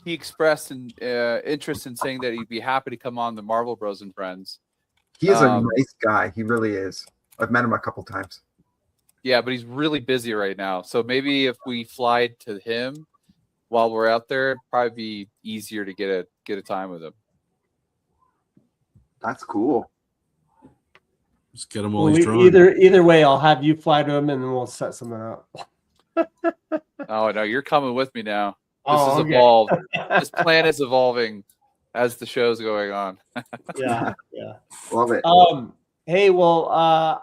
he expressed an interest in saying that he'd be happy to come on the Marvel Bros and Friends.
He is a nice guy. He really is. I've met him a couple times.
Yeah, but he's really busy right now. So maybe if we fly to him while we're out there, it'd probably be easier to get a time with him.
That's cool.
Just get him while
Well,
he's drawing.
either way, I'll have you fly to him, and then we'll set something up.
Oh no, you're coming with me now. This
Oh,
is
okay.
evolved. This plan is evolving as the show's going on.
Yeah.
Love it.
Hey, well,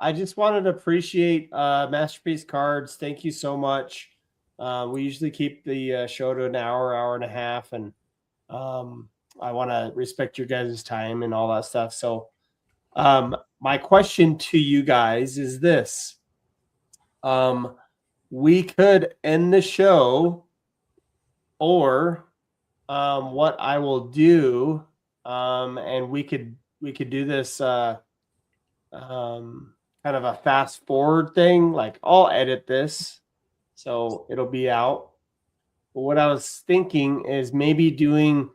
I just wanted to appreciate Masterpiece Cards. Thank you so much. We usually keep the show to an hour and a half, and I want to respect your guys' time and all that stuff. So, my question to you guys is this: we could end the show, or what I will do, and we could do this kind of a fast forward thing. Like, I'll edit this, so it'll be out. But what I was thinking is maybe doing,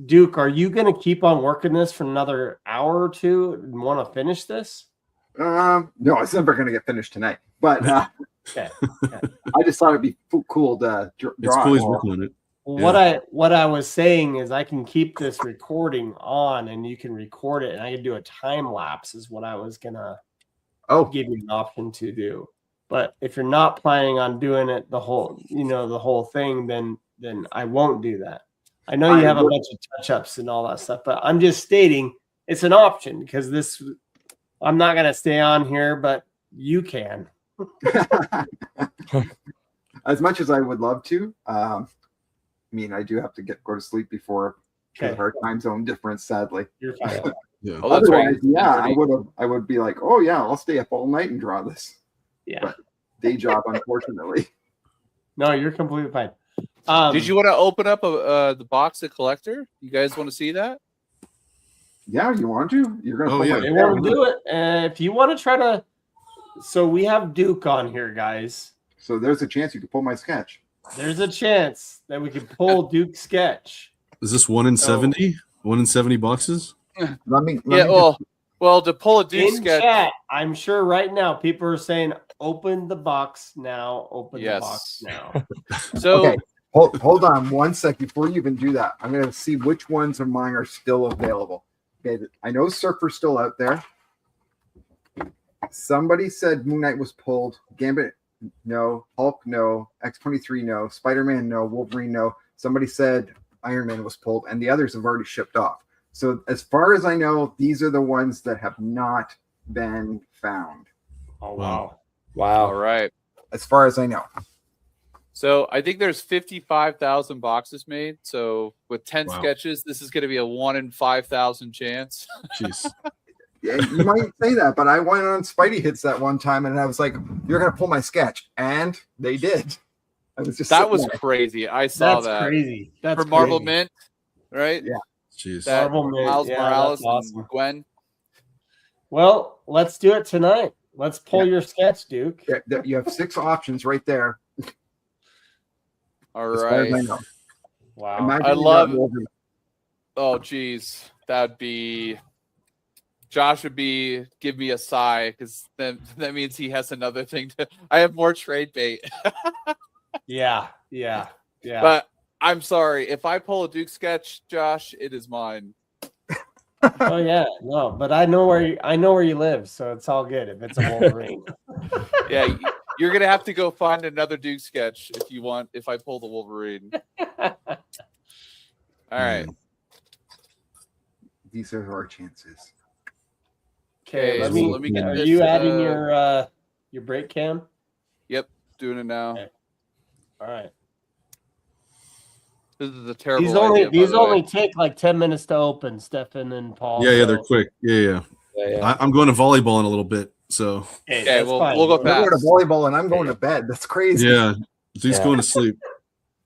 Duke, are you going to keep on working this for another hour or two and want to finish this?
No, it's never going to get finished tonight. But
Okay.
I just thought it'd be cool to draw.
It's cool he's
it.
working on it.
Well, what I was saying is I can keep this recording on, and you can record it, and I can do a time lapse. Is what I was gonna give you an option to do. But if you're not planning on doing it the whole thing, then I won't do that. I know you have a bunch of touch-ups and all that stuff, but I'm just stating it's an option because I'm not gonna stay on here, but you can.
As much as I would love to, I mean, I do have to go to sleep before
Okay.
our time zone difference. Sadly,
You're fine.
Yeah.
Oh, that's right.
otherwise, yeah, I would be like, oh yeah, I'll stay up all night and draw this.
Yeah.
But day job, unfortunately.
No, you're completely fine.
Did you want to open up the box of collector? You guys want to see that?
Yeah, you want to? You're gonna.
Oh,
pull
yeah.
my
They
hair,
want to
huh?
do it. If you want to try to, so we have Duke on here, guys.
So there's a chance you could pull my sketch.
There's a chance that we could pull Duke's sketch.
Is this 1 in 70? 1 in 70 boxes?
Let me
Well, to pull a Duke
In
sketch.
chat, I'm sure right now people are saying, "Open the box now! Open the box
Yes.
now!"
So
okay. Hold on one sec before you even do that. I'm going to see which ones of mine are still available. Okay, I know Surfer's still out there. Somebody said Moon Knight was pulled. Gambit, no. Hulk, no. X-23, no. Spider-Man, no. Wolverine, no. Somebody said Iron Man was pulled, and the others have already shipped off. So as far as I know, these are the ones that have not been found.
Oh wow!
all right.
As far as I know.
So I think there's 55,000 boxes made. So with 10
Wow.
sketches, this is going to be a 1 in 5,000 chance.
Jeez.
Yeah, you might say that, but I went on Spidey Hits that one time, and I was like, "You're gonna pull my sketch," and they did. I was just
That
sitting
was
there.
crazy. I saw
That's
that
crazy. That's
for Marvel
crazy.
Mint, right?
Yeah.
Jeez.
That
Marvel Mint,
Miles
yeah,
Morales
that's awesome.
and Gwen.
Well, let's do it tonight. Let's pull your sketch, Duke.
You have 6 options right there.
All
As far as I
right.
know.
Wow.
Imagine
I
you got
love-
Wolverine.
Oh, geez, that'd be. Josh would give me a sigh because then that means he has another thing to. I have more trade bait.
Yeah.
But I'm sorry if I pull a Duke sketch, Josh, it is mine.
Oh yeah, no, but I know where you live, so it's all good if it's a Wolverine.
Yeah, you're gonna have to go find another Duke sketch if you want. If I pull the Wolverine. All right.
These are our chances.
Okay,
Okay,
let me
get
are
this,
you adding your break cam?
Yep, doing it now.
Okay. All right.
This is a terrible idea.
These only take like 10 minutes to open, Stefan and Paul.
Yeah,
so.
they're quick. Yeah. I'm going to volleyball in a little bit, so
Okay,
Okay,
that's fine.
we'll go
You're going to
fast.
volleyball and I'm going to bed. That's crazy.
yeah, Duke's
Yeah.
going to sleep.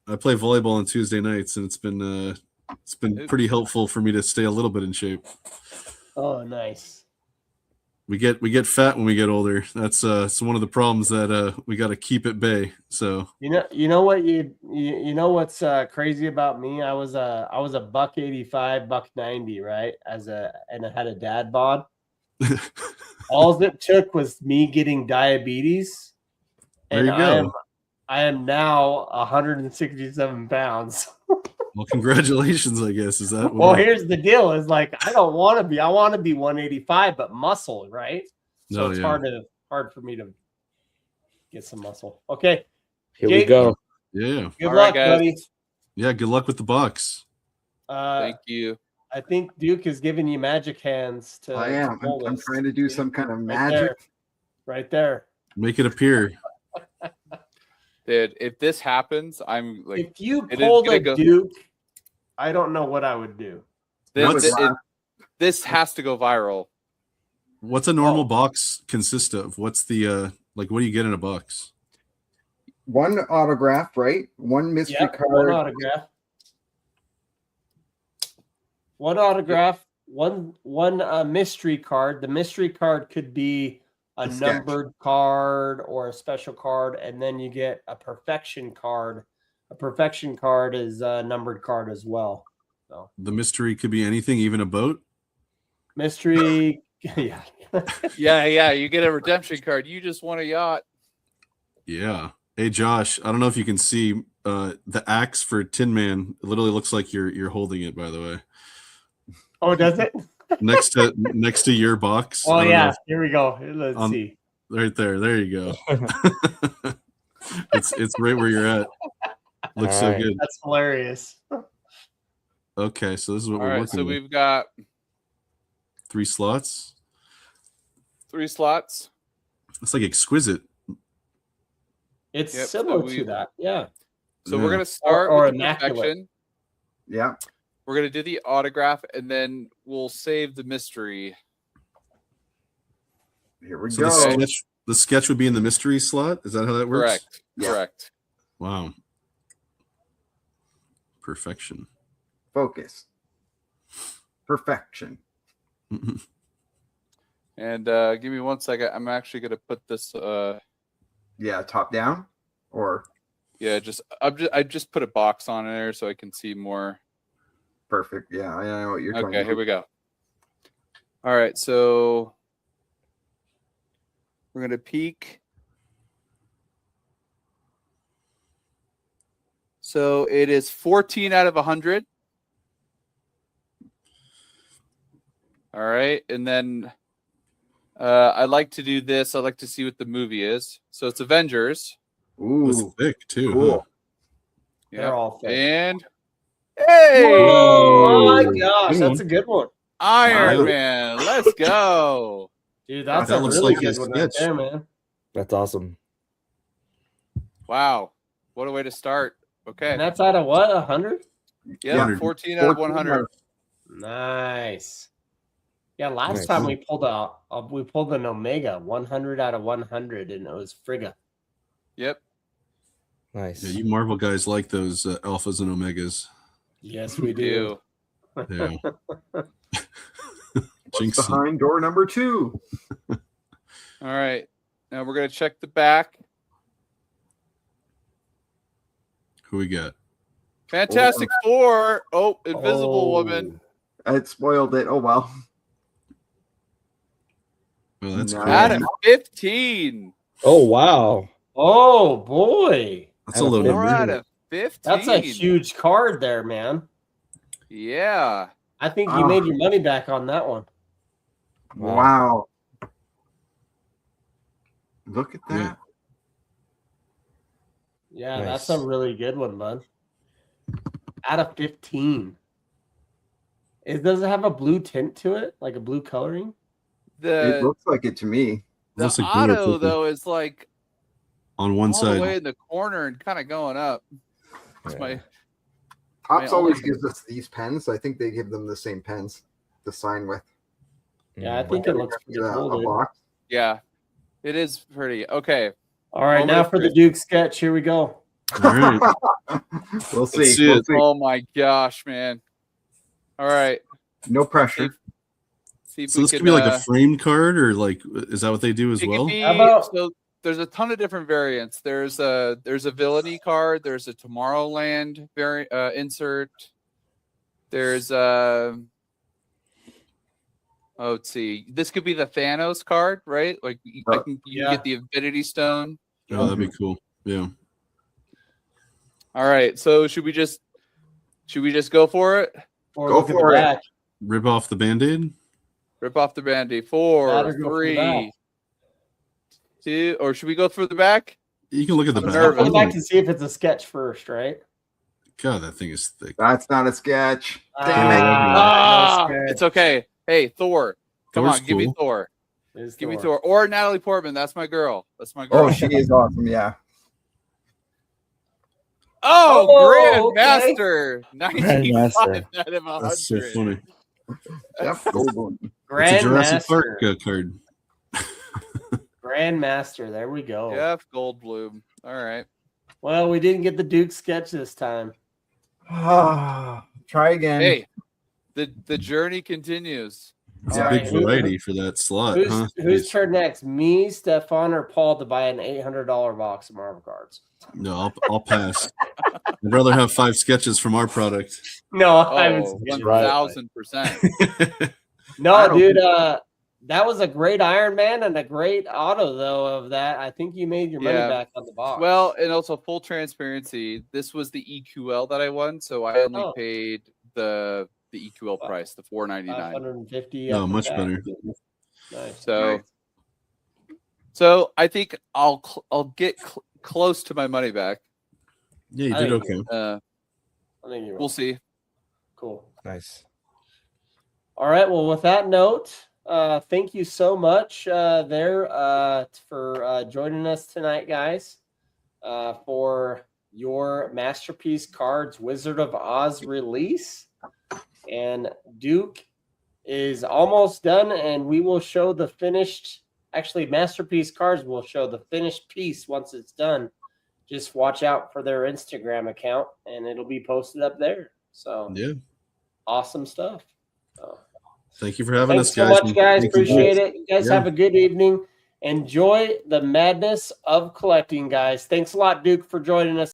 I play volleyball on Tuesday nights, and it's been pretty helpful for me to stay a little bit in shape.
Oh, nice.
We get fat when we get older. That's it's one of the problems that we got to keep at bay. So
You know what you know what's crazy about me? I was a $185, $190, right? And I had a dad bod. All it took was me getting diabetes,
there
and
you go.
I am now 167 pounds.
Well, congratulations, I guess. Is that
Well, here's the deal: is like I don't want to be. I want to be 185, but muscle, right? So
Oh,
it's
yeah.
hard for me to get some muscle. Okay,
Here
Jake,
we go.
Yeah.
good
All
luck,
right, guys.
buddy.
Yeah, good luck with the box.
Thank you.
I think Duke is giving you magic hands to.
I am. I'm trying to do some kind of magic.
Right there.
Make it appear.
Dude, if this happens, I'm like,
If you
it is
pulled
gonna
a
go-
Duke, I don't know what I would do.
this has to go viral.
What's a normal box consist of? What's the like? What do you get in a box?
One autograph, right? One mystery
Yep,
card.
one autograph. One mystery card. The mystery card could be a
sketch.
numbered card or a special card, and then you get a perfection card. A perfection card is a numbered card as well. So
The mystery could be anything, even a boat.
mystery, yeah.
Yeah. You get a redemption card. You just want a yacht.
Yeah. Hey, Josh. I don't know if you can see the axe for Tin Man. It literally looks like you're holding it. By the way,
Oh, does it?
next to your box.
Oh
I don't
yeah.
know.
Here we go. Let's see.
Right there. There you go. it's right where you're at. Looks
All
so
right.
good.
That's hilarious.
Okay, so this is what
All
we're
right,
working
so
with.
we've got
3 slots.
3 slots.
It's like exquisite.
It's
Yep,
similar
so
to that. Yeah.
So
Yeah.
we're gonna start
Or
with the
immaculate.
perfection.
Yeah.
We're gonna do the autograph, and then we'll save the mystery.
Here we
So
go.
the sketch would be in the mystery slot. Is that how that works?
Correct.
Yeah.
Correct.
Wow. Perfection.
Focus. Perfection.
And give me 1 second. I'm actually gonna put this.
Yeah, top down or
Yeah, I just put a box on there so I can see more.
perfect. Yeah, I know what you're trying
Okay,
to
here
do.
we go. All right, so we're gonna peek. So it is 14 out of 100. All right, and then I like to do this. I like to see what the movie is. So it's Avengers.
It's
Ooh,
thick too.
cool.
Huh?
They're
Yep.
all thick.
And hey,
Oh my
Whoa.
gosh,
Good
that's
one.
a good one.
Iron
Wow.
Man, let's go.
Dude, that's
That
a
looks
really
like
good
a
one right
sketch.
there, man.
That's awesome.
Wow, what a way to start. Okay,
And that's out of what? 100?
yeah,
100.
14 out of 100.
Nice. Yeah, last
Nice.
time we pulled an Omega 100 out of 100, and it was Frigga.
Yep.
Nice.
Yeah, you Marvel guys like those alphas and omegas.
Yes, we do.
Do.
Yeah.
What's
Jinx.
behind door number 2?
All right. Now we're gonna check the back.
Who we got?
Fantastic Four. Oh, Invisible Woman.
It spoiled it. Oh well.
Oh, that's
No.
cool.
Out of 15.
Oh wow.
Oh boy,
That's a low
Four
4
number.
out of 15.
that's a huge card there, man.
Yeah.
I think you made your money back on that one.
Wow. Look at
Yeah.
that.
Yeah,
Nice.
that's a really good one, bud. Out of 15. Does it have a blue tint to it, like a blue coloring?
It
The
looks like it to me.
Looks
the
like blue or
auto
purple
though is like
on one
all the way
side.
in the corner and kind of going up. It's
Yeah.
my
Topps
only-
always gives us these pens. I think they give them the same pens to sign with.
Yeah, I
Mm.
think it looks pretty cool,
A
dude.
box.
yeah. It is pretty. Okay.
All right,
Moment
now
of
for the
truth.
Duke sketch. Here we go.
All right.
We'll see.
Let's see
We'll
it.
see.
Oh my gosh, man. All right.
No pressure.
See if
So
we
this
can
could be like a framed card, or like, is that what they do as
it
well?
could be,
How about-
so there's a ton of different variants. There's a villainy card, there's a Tomorrowland insert. There's let's see. This could be the Thanos card, right? Like you
Yeah.
get the Infinity Stone.
Oh, that'd be cool. Yeah.
All right. So should we just go for it?
Or
Go
look at
for
the
it.
back.
Rip off the band-aid.
Rip off the Band-Aid.
That
4,
or go for the
3,
back.
2, or should we go for the back?
You can look at the
I'm
back.
nervous.
Go for the back to see if it's a sketch first, right?
God, that thing is thick.
That's not a sketch. Damn
Ah,
no sketch.
it's okay. Hey, Thor. Come
Thor's
on, give me
cool.
Thor.
It's
Give me
Thor.
Thor. Or Natalie Portman. That's my girl. That's my girl.
Oh, she is awesome. Yeah.
Oh,
Oh,
Grandmaster. 95 out of 100.
That's so funny.
Jeff Goldblum.
It's a Jurassic
Grandmaster.
Park card.
Grandmaster. There we go.
Jeff Goldblum. All right.
Well, we didn't get the Duke sketch this time.
Try again.
Hey, the journey continues.
It's
All
a
right,
big
who-
variety for that slot,
Who's,
huh?
who's turn next? Me, Stefan, or Paul to buy an $800 box of Marvel cards?
No, I'll pass. I'd rather have 5 sketches from our product.
No, I haven't
Oh,
seen it.
1000%.
No,
I don't
dude, that was a great Iron Man and a great auto, though, of that. I think you made your money
Yeah.
back on the box.
Well, and also full transparency, this was the EQL that I won, so I only
Oh.
paid the EQL price, the $4.99.
550.
No,
after
much
tax.
better.
Nice.
So, so I think I'll get close to my money back.
Yeah, you
I
did
think
okay.
I think you're
We'll see.
cool.
Nice.
All right. Well, with that note, thank you so much for joining us tonight, guys, for your Masterpiece Cards Wizard of Oz release. And Duke is almost done, and we will show the finished. Actually, Masterpiece Cards will show the finished piece once it's done. Just watch out for their Instagram account, and it'll be posted up there. So,
Yeah.
awesome stuff. So,
Thank you for having
thanks
us,
so
guys.
much, guys.
Thank you.
Appreciate it. You guys
Yeah.
have a good evening. Enjoy the madness of collecting, guys. Thanks a lot, Duke, for joining us.